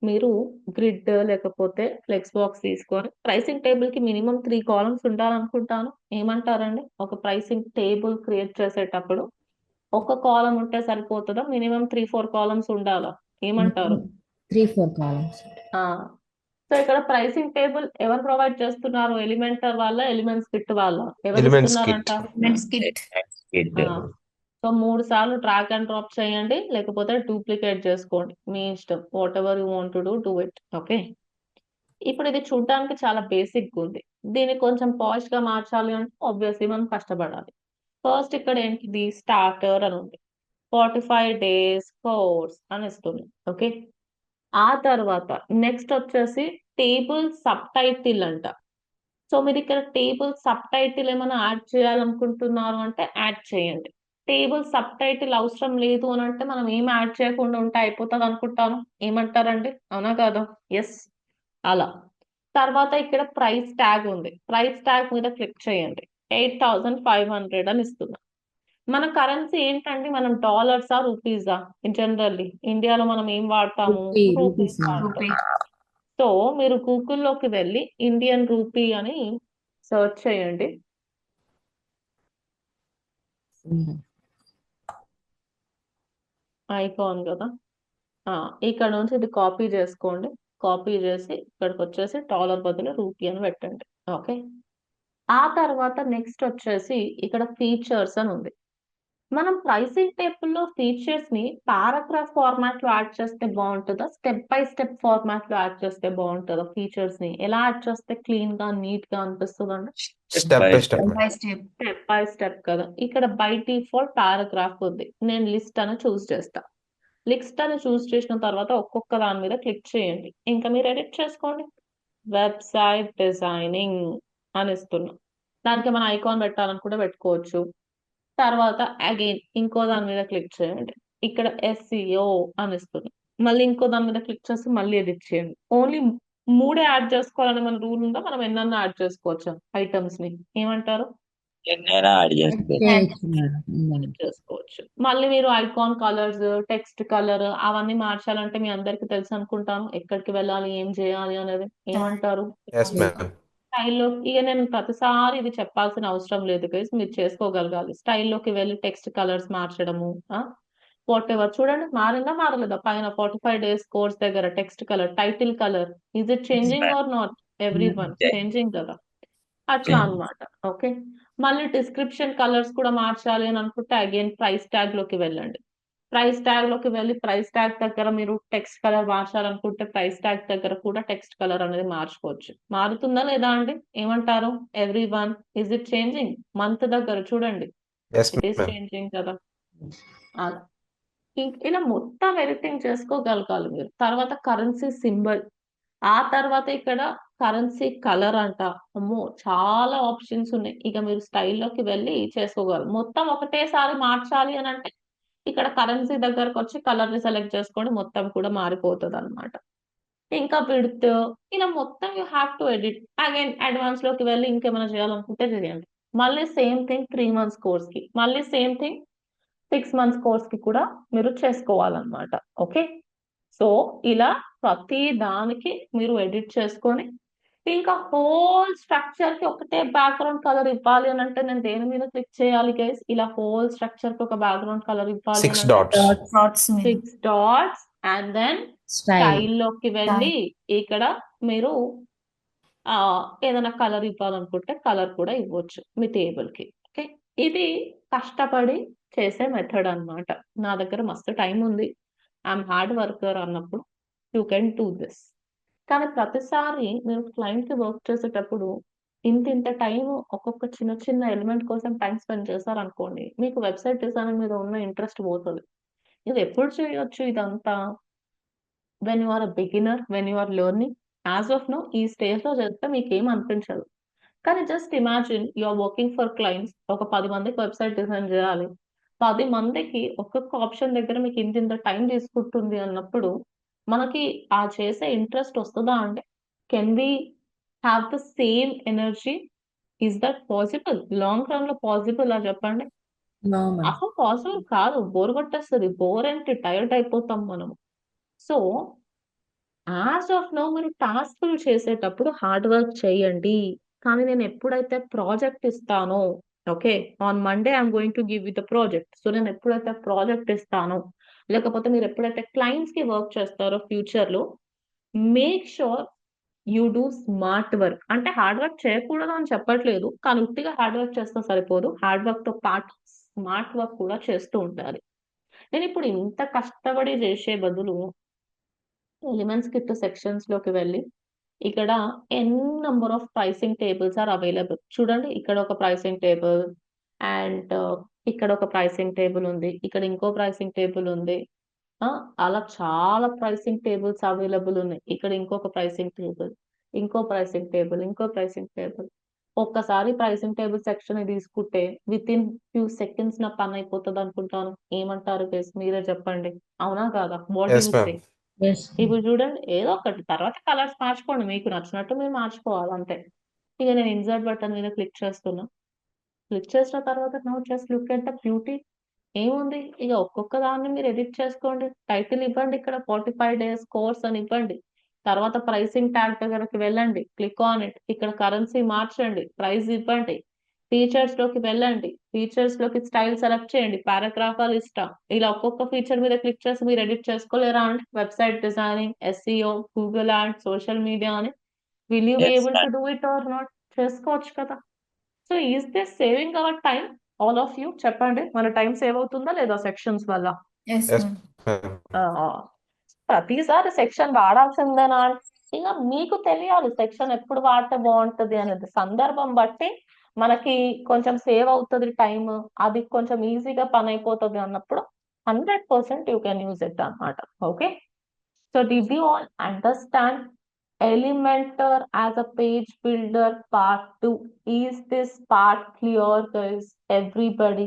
మీరు గ్రిడ్ లేకపోతే ఫ్లెక్స్ బాక్స్ తీసుకొని, ప్రైసింగ్ టేబుల్ కి మినిమం 3 కాలమ్స్ ఉండాలనుకుంటాను. ఏమంటారండి? ఒక ప్రైసింగ్ టేబుల్ క్రియేట్ చేసేటప్పుడు ఒక కాలం ఉంటే సరిపోతుందా? మినిమం 3-4 కాలమ్స్ ఉండాలా? ఏమంటారు? 3-4 కాలమ్స్. సో ఇక్కడ ప్రైసింగ్ టేబుల్ ఎవరు ప్రొవైడ్ చేస్తున్నారు? ఎలిమెంటర్ వాళ్ళ, ఎలిమెంట్స్ కిట్ వాళ్ళ? ఎవరు ఎలిమెంట్స్ ఇస్తున్నారంట? కిట్. కిట్. సో 3 సార్లు డ్రాగ్ అండ్ డ్రాప్ చేయండి, లేకపోతే డూప్లికేట్ చేసుకోండి, మీ ఇష్టం. What ever you want to do it. Okay, ఇప్పుడు ఇది చూడడానికి చాలా బేసిక్ ఉంది. దీన్ని కొంచెం పాష్ గా మార్చాలి అంటే ఆబ్వియస్లీ మనం కష్టపడాలి. ఫస్ట్ ఇక్కడ ఏంటిది, స్టార్టర్ అని ఉంది. 45 days కోర్స్ అని ఇస్తుంది. ఓకే, ఆ తర్వాత నెక్స్ట్ వచ్చేసి టేబుల్ సబ్ టైటిల్ అంట. సో మీరు ఇక్కడ టేబుల్ సబ్ టైటిల్ ఏమైనా యాడ్ చేయాలనుకుంటున్నారు అంటే యాడ్ చేయండి. టేబుల్ సబ్ టైటిల్ అవసరం లేదు అని అంటే మనం ఏం యాడ్ చేయకుండా ఉంటే అయిపోతుంది అనుకుంటాను. ఏమంటారండి? అవునా కాదా? ఎస్, అలా. తర్వాత ఇక్కడ ప్రైస్ ట్యాగ్ ఉంది. ప్రైస్ ట్యాగ్ మీద క్లిక్ చేయండి. 8,500 అని ఇస్తున్నాం. మన కరెన్సీ ఏంటండి? మనం డాలర్సా రూపీసా? జనరల్లీ ఇండియాలో మనం ఏం వాడతాము? రూపీస్ రూపీస్ వాడతాం. రూపీ. సో మీరు గూగుల్లోకి వెళ్ళి ఇండియన్ రూపీ అని సెర్చ్ చేయండి. ఐకాన్ కదా, ఇక్కడ నుంచి ఇది కాపీ చేసుకోండి. కాపీ చేసి ఇక్కడికి వచ్చేసి డాలర్ బదులు రూపీ అని పెట్టండి. ఓకే, ఆ తర్వాత నెక్స్ట్ వచ్చేసి ఇక్కడ ఫీచర్స్ అని ఉంది. మనం ప్రైసింగ్ టేబుల్ లో ఫీచర్స్ ని పారాగ్రాఫ్ ఫార్మాట్ లో యాడ్ చేస్తే బాగుంటుందా, స్టెప్ బై స్టెప్ ఫార్మాట్ లో యాడ్ చేస్తే బాగుంటుందా? ఫీచర్స్ ని ఎలా యాడ్ చేస్తే క్లీన్ గా నీట్ గా అనిపిస్తుందండి? Step by step. By step. Step by step కదా. ఇక్కడ బై డిఫాల్ట్ పారాగ్రాఫ్ ఉంది, నేను లిస్ట్ అని చూస్ చేస్తా. లిస్ట్ అని చూస్ చేసిన తర్వాత ఒక్కొక్క దాని మీద క్లిక్ చేయండి. ఇంకా మీరు ఎడిట్ చేసుకోండి. వెబ్సైట్ డిజైనింగ్ అని ఇస్తున్నాం. దానికి మనం ఐకాన్ పెట్టాలని కూడా పెట్టుకోవచ్చు. తర్వాత అగైన్ ఇంకో దాని మీద క్లిక్ చేయండి. ఇక్కడ SEO అని ఇస్తుంది. మళ్ళీ ఇంకో దాని మీద క్లిక్ చేసి మళ్ళీ ఎడిట్ చేయండి. ఓన్లీ 3 యాడ్ చేసుకోవాలని మన రూల్ ఉందా? మనం ఎన్నన్నా యాడ్ చేసుకోవచ్చు ఐటమ్స్ ని. ఏమంటారు? ఎన్నైనా యాడ్ చేసుకోవచ్చు. చేయొచ్చు మేడం. చేసుకోవచ్చు. మళ్ళీ మీరు ఐకాన్ కలర్స్, టెక్స్ట్ కలర్ అవన్నీ మార్చాలంటే మీ అందరికి తెలుసు అనుకుంటాను. ఎక్కడికి వెళ్ళాలి, ఏం చేయాలి అనేది. ఏమంటారు? Yes ma'am. స్టైల్లో ఇక నేను ప్రతిసారి ఇది చెప్పాల్సిన అవసరం లేదు గైస్, మీరు చేసుకోగలగాలి. స్టైల్లోకి వెళ్ళి టెక్స్ట్ కలర్స్ మార్చడము, వాట్ ఎవర్. చూడండి మారిందా మారలేదా? పైన 45 days కోర్స్ దగ్గర text colour, title colour, is it changing or not? Every one changing కదా. అట్లా అన్నమాట. ఓకే. మళ్ళీ డిస్క్రిప్షన్ కలర్స్ కూడా మార్చాలి అని అనుకుంటే అగైన్ ప్రైస్ ట్యాగ్ లోకి వెళ్ళండి. ప్రైస్ ట్యాగ్ లోకి వెళ్ళి ప్రైస్ ట్యాగ్ దగ్గర మీరు టెక్స్ట్ కలర్ మార్చాలనుకుంటే ప్రైస్ ట్యాగ్ దగ్గర కూడా టెక్స్ట్ కలర్ అనేది మార్చుకోవచ్చు. మారుతుందా లేదా అండి? ఏమంటారు? Every one, is it changing? Month దగ్గర చూడండి, yes it is ma'am. Changing కదా. అలా ఇలా మొత్తం ఎడిటింగ్ చేసుకోగలగాలి మీరు. తర్వాత కరెన్సీ సింబల్, ఆ తర్వాత ఇక్కడ కరెన్సీ కలర్ అంట. అమ్మో చాలా ఆప్షన్స్ ఉన్నాయి. ఇక మీరు స్టైల్లోకి వెళ్ళి చేసుకోగలరు. మొత్తం ఒకటేసారి మార్చాలి అని అంటే ఇక్కడ కరెన్సీ దగ్గరకు వచ్చి కలర్ ని సెలెక్ట్ చేసుకోండి, మొత్తం కూడా మారిపోతుంది అనమాట. ఇంకా విడ్త్, ఇలా మొత్తం you have to edit. Again advance లోకి వెళ్ళి ఇంకేమైనా చేయాలనుకుంటే చేయండి. మళ్ళీ సేమ్ థింగ్ 3 months కోర్స్ కి, మళ్ళీ సేమ్ థింగ్ 6 months కోర్స్ కి కూడా మీరు చేసుకోవాలన్నమాట. ఓకే. సో ఇలా ప్రతి దానికి మీరు ఎడిట్ చేసుకొని, ఇంకా హోల్ స్ట్రక్చర్ కి ఒకటే బ్యాక్గ్రౌండ్ కలర్ ఇవ్వాలి అని అంటే నేను దేని మీద క్లిక్ చేయాలి గైస్? ఇలా హోల్ స్ట్రక్చర్ కి ఒక బ్యాక్గ్రౌండ్ కలర్ ఇవ్వాలి 6 అని అంటే dots. డాట్స్ మీద 6 dots and then style. Style లోకి వెళ్ళి ఇక్కడ మీరు ఏదైనా కలర్ ఇవ్వాలనుకుంటే కలర్ కూడా ఇవ్వచ్చు మీ టేబుల్ కి. ఓకే. ఇది కష్టపడి చేసే మెథడ్ అన్నమాట. నా దగ్గర మస్తు టైం ఉంది, ఐఎమ్ హార్డ్ వర్కర్ అన్నప్పుడు యూ కెన్ డూ దిస్. కానీ ప్రతిసారి మీరు క్లయింట్ కి వర్క్ చేసేటప్పుడు ఇంత టైం ఒక్కొక్క చిన్న చిన్న ఎలిమెంట్ కోసం టైం స్పెండ్ చేశారనుకోండి, మీకు వెబ్సైట్ డిజైన్ మీద ఉన్న ఇంట్రెస్ట్ పోతుంది. ఇది ఎప్పుడు చేయొచ్చు ఇదంతా? When you are a beginner, when you are learning. As of now ఈ స్టేజ్ లో చేస్తే మీకు ఏం అనిపించదు. కానీ just imagine you are working for clients. ఒక 10 మందికి వెబ్సైట్ డిజైన్ చేయాలి. 10 మందికి ఒక్కొక్క ఆప్షన్ దగ్గర మీకు ఇంత టైం తీసుకుంటుంది అన్నప్పుడు మనకి ఆ చేసే ఇంట్రెస్ట్ వస్తుందా అంటే? Can we have the same energy? Is that possible? Long run లో పాసిబుల్ ఆ చెప్పండి? No ma'am. అసలు పాసిబుల్ కాదు. బోర్ కొట్టేస్తుంది, బోర్ అంటే టైర్డ్ అయిపోతాం మనం. సో యాజ్ ఆఫ్ నౌ మీరు టాస్క్లు చేసేటప్పుడు హార్డ్ వర్క్ చేయండి. కానీ నేను ఎప్పుడైతే ప్రాజెక్ట్ ఇస్తానో, okay, on Monday I'm going to give you the project. So నేను ఎప్పుడైతే ప్రాజెక్ట్ ఇస్తానో, లేకపోతే మీరు ఎప్పుడైతే క్లయింట్స్ కి వర్క్ చేస్తారో ఫ్యూచర్ లో, make sure you do smart work. అంటే హార్డ్ వర్క్ చేయకూడదు అని చెప్పట్లేదు, కానీ ఉట్టిగా హార్డ్ వర్క్ చేస్తే సరిపోదు. హార్డ్ వర్క్ తో పాటు స్మార్ట్ వర్క్ కూడా చేస్తూ ఉండాలి. నేను ఇప్పుడు ఇంత కష్టపడి చేసే బదులు ఎలిమెంట్స్ కిట్ సెక్షన్స్ లోకి వెళ్ళి ఇక్కడ n number of pricing tables are available. చూడండి, ఇక్కడ ఒక ప్రైసింగ్ టేబుల్ అండ్ ఇక్కడ ఒక ప్రైసింగ్ టేబుల్ ఉంది, ఇక్కడ ఇంకో ప్రైసింగ్ టేబుల్ ఉంది. అలా చాలా ప్రైసింగ్ టేబుల్స్ అవైలబుల్ ఉన్నాయి. ఇక్కడ ఇంకొక ప్రైసింగ్ టేబుల్, ఇంకో ప్రైసింగ్ టేబుల్, ఇంకో ప్రైసింగ్ టేబుల్. ఒక్కసారి ప్రైసింగ్ టేబుల్ సెక్షన్ తీసుకుంటే విత్ ఇన్ ఫ్యూ సెకండ్స్ నా పని అయిపోతుంది అనుకుంటాను. ఏమంటారు గైస్? మీరే చెప్పండి, అవునా కాదా? What yes you ma'am. Say? Yes. ఇప్పుడు చూడండి, ఏదో ఒకటి తర్వాత కలర్స్ మార్చుకోండి, మీకు నచ్చినట్టు మీరు మార్చుకోవాలి అంతే. ఇక నేను ఇన్సర్ట్ బటన్ మీద క్లిక్ చేస్తున్నా. క్లిక్ చేసిన తర్వాత no just look at the beauty. ఏముంది, ఇక ఒక్కొక్క దాన్ని మీరు ఎడిట్ చేసుకోండి. టైటిల్ ఇవ్వండి, ఇక్కడ 45 days కోర్స్ అని ఇవ్వండి. తర్వాత ప్రైసింగ్ ట్యాగ్ దగ్గరకు వెళ్ళండి, క్లిక్ ఆన్ ఇట్. ఇక్కడ కరెన్సీ మార్చండి, ప్రైస్ ఇవ్వండి. ఫీచర్స్ లోకి వెళ్ళండి, ఫీచర్స్ లోకి స్టైల్ సెలెక్ట్ చేయండి, పారాగ్రాఫ్ ఇష్టం. ఇలా ఒక్కొక్క ఫీచర్ మీద క్లిక్ చేసి మీరు ఎడిట్ చేసుకోలేరా అండి? Website designing, SEO, Google ad, social media అని will you be Yes, able to ma'am. Do it or not? చేసుకోవచ్చు కదా. So is this saving our time? All of you చెప్పండి, మన టైం సేవ్ అవుతుందా లేదా సెక్షన్స్ వల్ల? Yes Yes, ma'am. ma'am. ప్రతిసారి సెక్షన్ వాడాల్సిందేనా? ఇక మీకు తెలియాలి సెక్షన్ ఎప్పుడు వాడితే బాగుంటది అనేది. సందర్భం బట్టి మనకి కొంచెం సేవ్ అవుతుంది టైం, అది కొంచెం ఈజీగా పని అయిపోతుంది అన్నప్పుడు 100% యూ కెన్ యూజ్ ఇట్ అన్నమాట. Okay. So did you all understand Elementor as a page builder part 2? Is this part clear, guys? Everybody?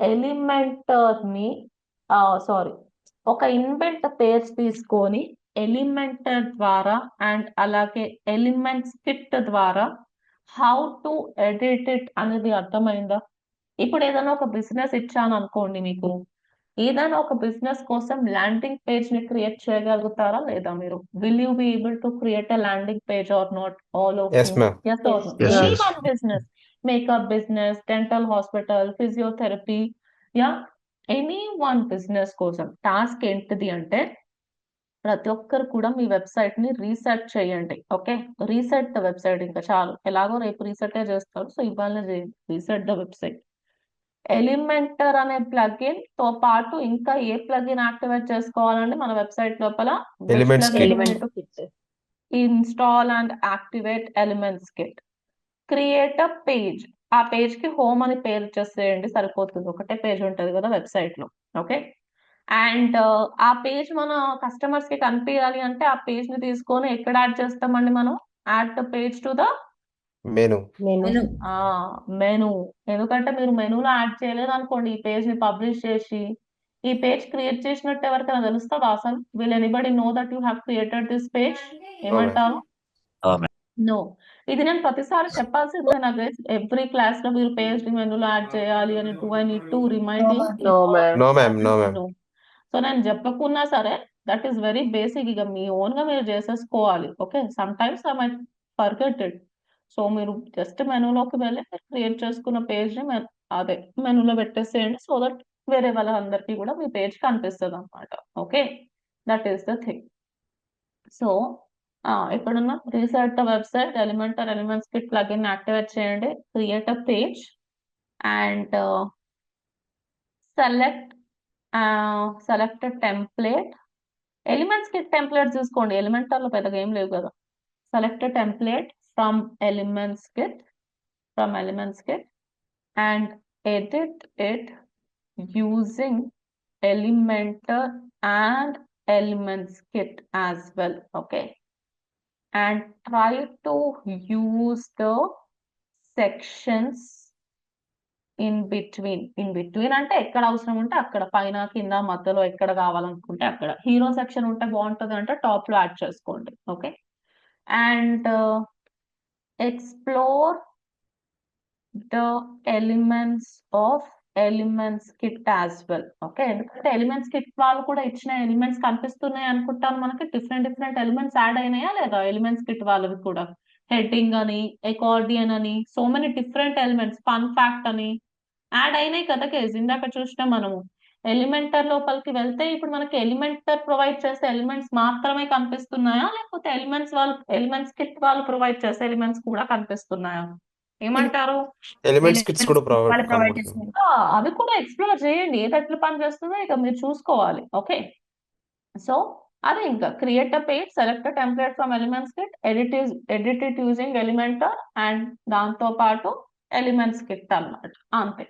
Elementor ని సారీ ఒక ఇన్బిల్ట్ పేజ్ తీసుకొని ఎలిమెంటర్ ద్వారా అండ్ అలాగే ఎలిమెంట్స్ కిట్ ద్వారా హౌ టు ఎడిట్ ఇట్ అనేది అర్థమైందా? ఇప్పుడు ఏదైనా ఒక బిజినెస్ ఇచ్చాను అనుకోండి మీకు, ఏదైనా ఒక బిజినెస్ కోసం ల్యాండింగ్ పేజ్ ని క్రియేట్ చేయగలుగుతారా లేదా మీరు? Will you be able to create a landing page or not? All of Yes, you, ma'am. yes or no? Yes, Any yes. one business, makeup business, dental hospital, physiotherapy, yeah any one business కోసం టాస్క్ ఏంటిది అంటే ప్రతి ఒక్కరు కూడా మీ వెబ్సైట్ ని రీసెట్ చేయండి. Okay, reset the website. ఇంకా చాలు, ఎలాగో రేపు రీసెట్ చేస్తారు, సో ఇవాళ రీసెట్ ద వెబ్సైట్. ఎలిమెంటర్ అనే ప్లగిన్ తో పాటు ఇంకా ఏ ప్లగిన్ యాక్టివేట్ చేసుకోవాలంటే మన వెబ్సైట్ లోపల Elements kit. Element kit. Install and activate elements kit. Create a page. ఆ పేజ్ కి హోమ్ అని పేరు ఇచ్చేసేయండి, సరిపోతుంది. ఒకటే పేజ్ ఉంటది కదా వెబ్సైట్ లో. ఓకే, అండ్ ఆ పేజ్ మన కస్టమర్స్ కి కనిపించాలి అంటే ఆ పేజ్ ని తీసుకొని ఎక్కడ యాడ్ చేస్తామండి మనం? Add the page to the Menu. Menu. Menu. Menu. ఎందుకంటే మీరు మెనూలో యాడ్ చేయలేదు అనుకోండి, ఈ పేజ్ ని పబ్లిష్ చేసి ఈ పేజ్ క్రియేట్ చేసినట్టు ఎవరికైనా తెలుస్తుందా అసలు? Will anybody know that you have created this page? ఏమంటారు? Ma'am. నో. ఇది నేను ప్రతిసారి చెప్పాల్సిందే నాకు. ఎవ్రీ క్లాస్ లో మీరు పేజ్ ని మెనూలో యాడ్ చేయాలి అని do I need to remind you? No ma'am. No, ma'am. No, ma'am. No. So నేను చెప్పకున్నా సరే దట్ ఈస్ వెరీ బేసిక్, ఇక మీ ఓన్ గా మీరు చేసేసుకోవాలి. Okay, some times I might forget it. So మీరు జస్ట్ మెనూలోకి వెళ్ళి మీరు క్రియేట్ చేసుకున్న పేజ్ ని అదే మెనూలో పెట్టేసేయండి, సో దట్ వేరే వాళ్ళందరికీ కూడా మీ పేజ్ కనిపిస్తుంది అనమాట. Okay, that is the thing. So ఎక్కడున్నా reset the website, Elementor elements kit plugin activate చేయండి, create a page and select template. Elements kit template చూసుకోండి, ఎలిమెంటర్ లో పెద్దగా ఏం లేవు కదా. Select template from elements kit and edit it using Elementor and Elements Kit as well. Okay, and try to use the sections in between అంటే ఎక్కడ అవసరం ఉంటే అక్కడ, పైన కింద మధ్యలో ఎక్కడ కావాలనుకుంటే అక్కడ. హీరో సెక్షన్ ఉంటే బాగుంటుంది అంటే టాప్ లో యాడ్ చేసుకోండి. Okay, and explore the elements of elements kit as well. Okay, ఎందుకంటే ఎలిమెంట్స్ కిట్ వాళ్ళు కూడా ఇచ్చిన ఎలిమెంట్స్ కనిపిస్తున్నాయి అనుకుంటాను. మనకి డిఫరెంట్ ఎలిమెంట్స్ యాడ్ అయినాయా లేదా ఎలిమెంట్స్ కిట్ వాళ్ళవి కూడా? హెడ్డింగ్ అని, అకార్డియన్ అని, so many different elements, fun fact అని యాడ్ అయినాయి కదా కేజ్. ఇందాక చూసిన మనము ఎలిమెంటర్ లోపలికి వెళ్తే ఇప్పుడు మనకి ఎలిమెంటర్ ప్రొవైడ్ చేసే ఎలిమెంట్స్ మాత్రమే కనిపిస్తున్నాయా, లేకపోతే ఎలిమెంట్స్ కిట్ వాళ్ళు ప్రొవైడ్ చేసే ఎలిమెంట్స్ కూడా కనిపిస్తున్నాయా? ఏమంటారు? Elements kits కూడా వాళ్ళు ప్రొవైడ్ కనబడుతుంది. చేస్తున్నారు. అవి కూడా ఎక్స్ప్లోర్ చేయండి, ఏది ఎట్లా పని చేస్తుందో ఇక మీరు చూసుకోవాలి. ఓకే, సో అదే ఇంకా create a page, select template from elements kit, edit it using Elementor and దాంతో పాటు ఎలిమెంట్స్ కిట్ అన్నమాట. అంతే.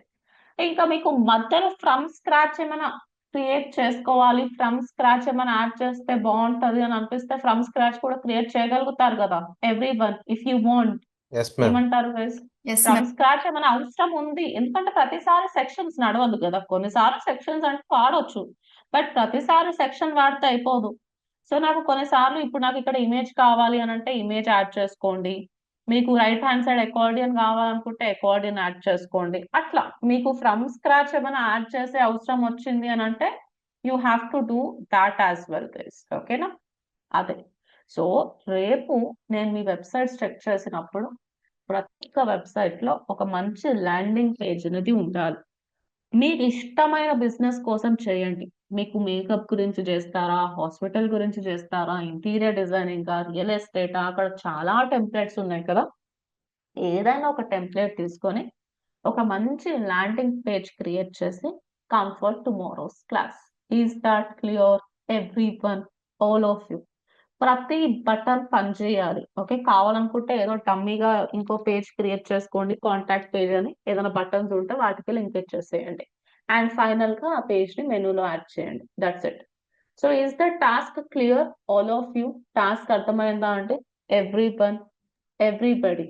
ఇంకా మీకు మధ్యలో ఫ్రమ్ స్క్రాచ్ ఏమైనా క్రియేట్ చేసుకోవాలి, ఫ్రమ్ స్క్రాచ్ ఏమైనా యాడ్ చేస్తే బాగుంటది అని అనిపిస్తే ఫ్రమ్ స్క్రాచ్ కూడా క్రియేట్ చేయగలుగుతారు కదా every one, if you want. Yes, ma'am. ఏమంటారు guys? Yes, from ma'am. Scratch ఏమైనా అవసరం ఉంది, ఎందుకంటే ప్రతిసారి సెక్షన్స్ నడవదు కదా. కొన్నిసార్లు సెక్షన్స్ అంటే వాడొచ్చు, బట్ ప్రతిసారి సెక్షన్ వాడితే అయిపోదు. సో నాకు కొన్నిసార్లు ఇప్పుడు నాకు ఇక్కడ ఇమేజ్ కావాలి అని అంటే ఇమేజ్ యాడ్ చేసుకోండి, మీకు రైట్ హ్యాండ్ సైడ్ అకార్డియన్ కావాలనుకుంటే అకార్డియన్ యాడ్ చేసుకోండి. అట్లా మీకు ఫ్రమ్ స్క్రాచ్ ఏమైనా యాడ్ చేసే అవసరం వచ్చింది అని అంటే you have to do that as well guys. ఓకేనా? అదే. సో రేపు నేను మీ వెబ్సైట్స్ చెక్ చేసినప్పుడు ప్రతి ఒక్క వెబ్సైట్ లో ఒక మంచి ల్యాండింగ్ పేజ్ అనేది ఉండాలి. మీకు ఇష్టమైన బిజినెస్ కోసం చేయండి. మీకు మేకప్ గురించి చేస్తారా, హాస్పిటల్ గురించి చేస్తారా, ఇంటీరియర్ డిజైనింగ్, రియల్ ఎస్టేట్, అక్కడ చాలా టెంప్లెట్స్ ఉన్నాయి కదా. ఏదైనా ఒక టెంప్లెట్ తీసుకొని ఒక మంచి ల్యాండింగ్ పేజ్ క్రియేట్ చేసి come for tomorrow's class. Is that clear every one, all of you? ప్రతి బటన్ పనిచేయాలి. ఓకే, కావాలనుకుంటే ఏదో టమ్మీగా ఇంకో పేజ్ క్రియేట్ చేసుకోండి, కాంటాక్ట్ పేజ్ అని. ఏదైనా బటన్స్ ఉంటే వాటికి లింక్ ఇచ్చేసేయండి అండ్ ఫైనల్ గా ఆ పేజ్ ని మెనూలో యాడ్ చేయండి. That's it. So is the task clear all of you? Task అర్థమైందా అంటే everyone, everybody?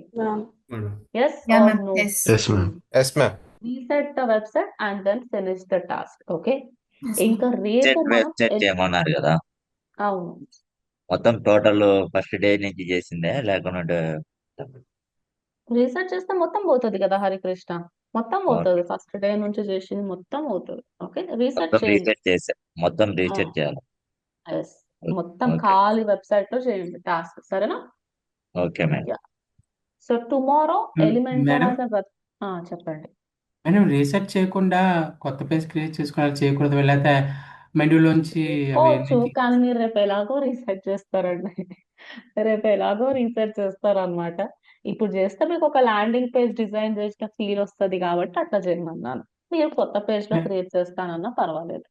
Madam. Yes Yeah, ఆర్ ma'am. No? Yes. Yes, ma'am. Yes, ma'am. Reset the website and then finish the task. Okay, Yes, ఇంకా ma'am. రేపు మనం వెబ్సైట్ చేయమన్నారు కదా, అవును, మొత్తం టోటల్ ఫస్ట్ డే నుంచి చేసిందే లేకుంటే? రీసెర్చ్ చేస్తే మొత్తం పోతుంది కదా హరికృష్ణ, మొత్తం పోతుంది. ఫస్ట్ డే నుంచి చేసింది మొత్తం పోతుంది. ఓకే, రీసెర్చ్ మొత్తం చేయండి. రీసెట్ చేసా, మొత్తం రీసెట్ చేయాలి. ఎస్, మొత్తం ఓకే ఖాళీ వెబ్సైట్ లో చేయండి టాస్క్, సరేనా? Okay madam. Yeah. So tomorrow Elementor madam చెప్పండి. మేడం రీసెర్చ్ చేయకుండా కొత్త పేజ్ క్రియేట్ చేసుకోవాలి చేయకూడదు, లేకపోతే మెనూలోంచి అవి చేసుకోవచ్చు, కానీ మీరు రేపు ఎలాగో రీసెర్చ్ చేస్తారండి. రేపు ఎలాగో రీసెర్చ్ చేస్తారనమాట. ఇప్పుడు చేస్తే మీకు ఒక ల్యాండింగ్ పేజ్ డిజైన్ చేసిన ఫీల్ వస్తుంది కాబట్టి అట్లా చేయమన్నాను. మీరు కొత్త పేజ్ లో క్రియేట్ చేస్తానన్నా పర్వాలేదు.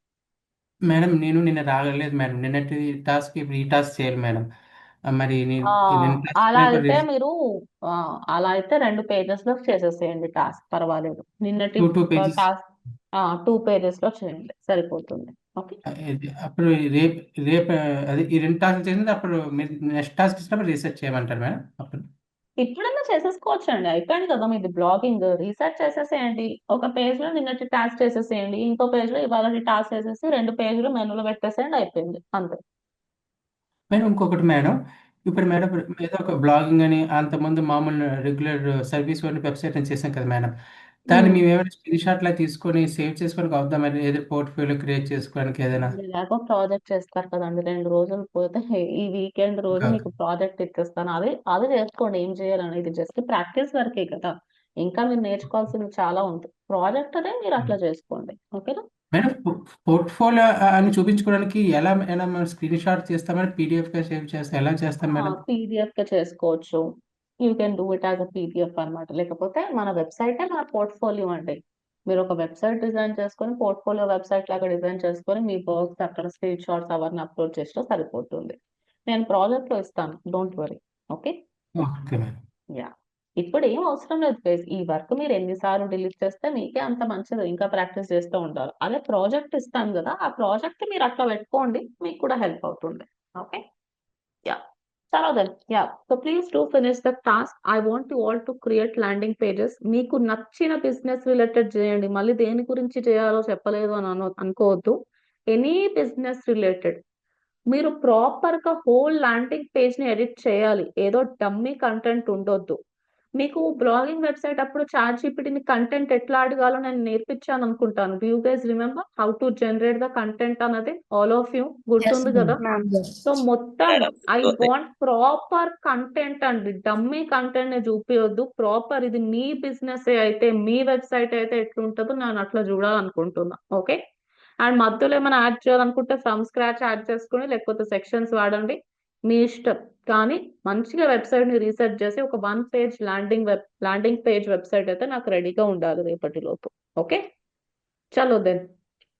మేడం నేను నిన్న రాగలేదు మేడం, నిన్నటి టాస్క్ ఇప్పుడు ఈ టాస్క్ చేయాలి మేడం. మరి ఆ, నిన్న task అలా రేపు అయితే మీరు అలా అయితే 2 పేజెస్ లో చేసేసేయండి టాస్క్, పర్వాలేదు. నిన్నటి టూ పేజెస్ టాస్క్ 2 పేజెస్ లో చేయండి, సరిపోతుంది. ఓకే, అప్పుడు రేపు రేపు అది ఈ 2 టాస్క్ చేసింది, అప్పుడు మీరు నెక్స్ట్ టాస్క్ ఇచ్చినప్పుడు రీసెర్చ్ చేయమంటారు మేడం అప్పుడు? ఇప్పుడన్నా చేసేసుకోవచ్చు అండి, అయిపోయింది కదా మీది బ్లాగింగ్. రీసెర్చ్ చేసేసేయండి, ఒక పేజ్ లో నిన్నటి టాస్క్ చేసేసేయండి, ఇంకో పేజ్ లో ఇవాళ టాస్క్ చేసేసి 2 పేజీలు మెనూలో పెట్టేసేయండి, అయిపోయింది అంతే. మేడం ఇంకొకటి మేడం, ఇప్పుడు మేడం ఏదో ఒక బ్లాగింగ్ అని అంతకుముందు మామూలు రెగ్యులర్ సర్వీస్ ఓన్లీ వెబ్సైట్ అని చేసాం కదా మేడం, దాన్ని మేము ఏమైనా స్క్రీన్ షాట్ లా తీసుకొని సేవ్ చేసుకోవడానికి అవుతాం మరి, ఏదో పోర్ట్ఫోలియో క్రియేట్ చేసుకోవడానికి ఏదైనా? మీరు ఎలాగో ప్రాజెక్ట్ చేస్తారు కదండి, 2 రోజులు పోతే ఈ వీకెండ్ రోజు Okay. మీకు ప్రాజెక్ట్ ఇచ్చేస్తాను, అది చేసుకోండి. ఏం చేయాలని, ఇది జస్ట్ ప్రాక్టీస్ వరకే కదా, ఇంకా మీరు నేర్చుకోవాల్సింది చాలా ఉంది. ప్రాజెక్ట్ అదే మీరు అట్లా చేసుకోండి, ఓకేనా? మేడం పోర్ట్ఫోలియో అని చూపించుకోవడానికి ఎలా ఎలా మనం స్క్రీన్ షాట్ చేస్తామని పీడిఎఫ్ గా సేవ్ చేస్తాం, ఎలా చేస్తాం మేడం? పీడిఎఫ్ గా చేసుకోవచ్చు, you can do it as a PDF అనమాట. లేకపోతే మన వెబ్సైటే మన పోర్ట్ఫోలియో అండి. మీరు ఒక వెబ్సైట్ డిజైన్ చేసుకొని పోర్ట్ఫోలియో వెబ్సైట్ లాగా డిజైన్ చేసుకొని మీ వర్క్స్ అక్కడ స్క్రీన్ షాట్స్ అవన్నీ అప్లోడ్ చేస్తే సరిపోతుంది. నేను ప్రాజెక్ట్ లో ఇస్తాను, don't worry. Okay, okay madam. Yeah. ఇప్పుడు ఏం అవసరం లేదు guys. ఈ వర్క్ మీరు ఎన్నిసార్లు డిలీట్ చేస్తే మీకే అంత మంచిది, ఇంకా ప్రాక్టీస్ చేస్తూ ఉంటారు. అదే ప్రాజెక్ట్ ఇస్తాను కదా, ఆ ప్రాజెక్ట్ మీరు అట్లా పెట్టుకోండి, మీకు కూడా హెల్ప్ అవుతుంది. Okay, yeah. చలో then, yeah. So please do finish the task. I want you all to create landing pages. మీకు నచ్చిన బిజినెస్ రిలేటెడ్ చేయండి, మళ్ళీ దేని గురించి చేయాలో చెప్పలేదు అని అనుకోవద్దు. ఎనీ బిజినెస్ రిలేటెడ్ మీరు ప్రాపర్ గా హోల్ ల్యాండింగ్ పేజ్ ని ఎడిట్ చేయాలి, ఏదో డమ్మీ కంటెంట్ ఉండొద్దు. మీకు బ్లాగింగ్ వెబ్సైట్ అప్పుడు ChatGPT కంటెంట్ ఎట్లా అడగాలో నేను నేర్పించాను అనుకుంటాను. Do you guys remember how to generate the content అన్నది? ఆల్ ఆఫ్ యూ గుర్తుంది Yes, కదా? Yes. సో మొత్తం madam I want proper content అండి, డమ్మీ కంటెంట్ ని చూపించొద్దు. ప్రాపర్, ఇది మీ బిజినెస్ అయితే, మీ వెబ్సైట్ అయితే ఎట్లుంటుందో నేను అట్లా చూడాలనుకుంటున్నా. ఓకే, అండ్ మధ్యలో ఏమైనా యాడ్ చేయాలనుకుంటే ఫ్రమ్ స్క్రాచ్ యాడ్ చేసుకుని, లేకపోతే సెక్షన్స్ వాడండి, మీ ఇష్టం. కానీ మంచిగా వెబ్సైట్ ని రీసెర్చ్ చేసి ఒక 1 పేజ్ ల్యాండింగ్ పేజ్ వెబ్సైట్ అయితే నాకు రెడీగా ఉండాలి రేపటి లోపు. ఓకే, చలో then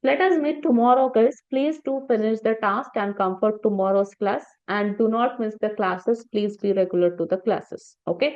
let us meet tomorrow guys. Please do finish the task and come for tomorrow's class, and do not miss the classes. Please be regular to the classes. Okay.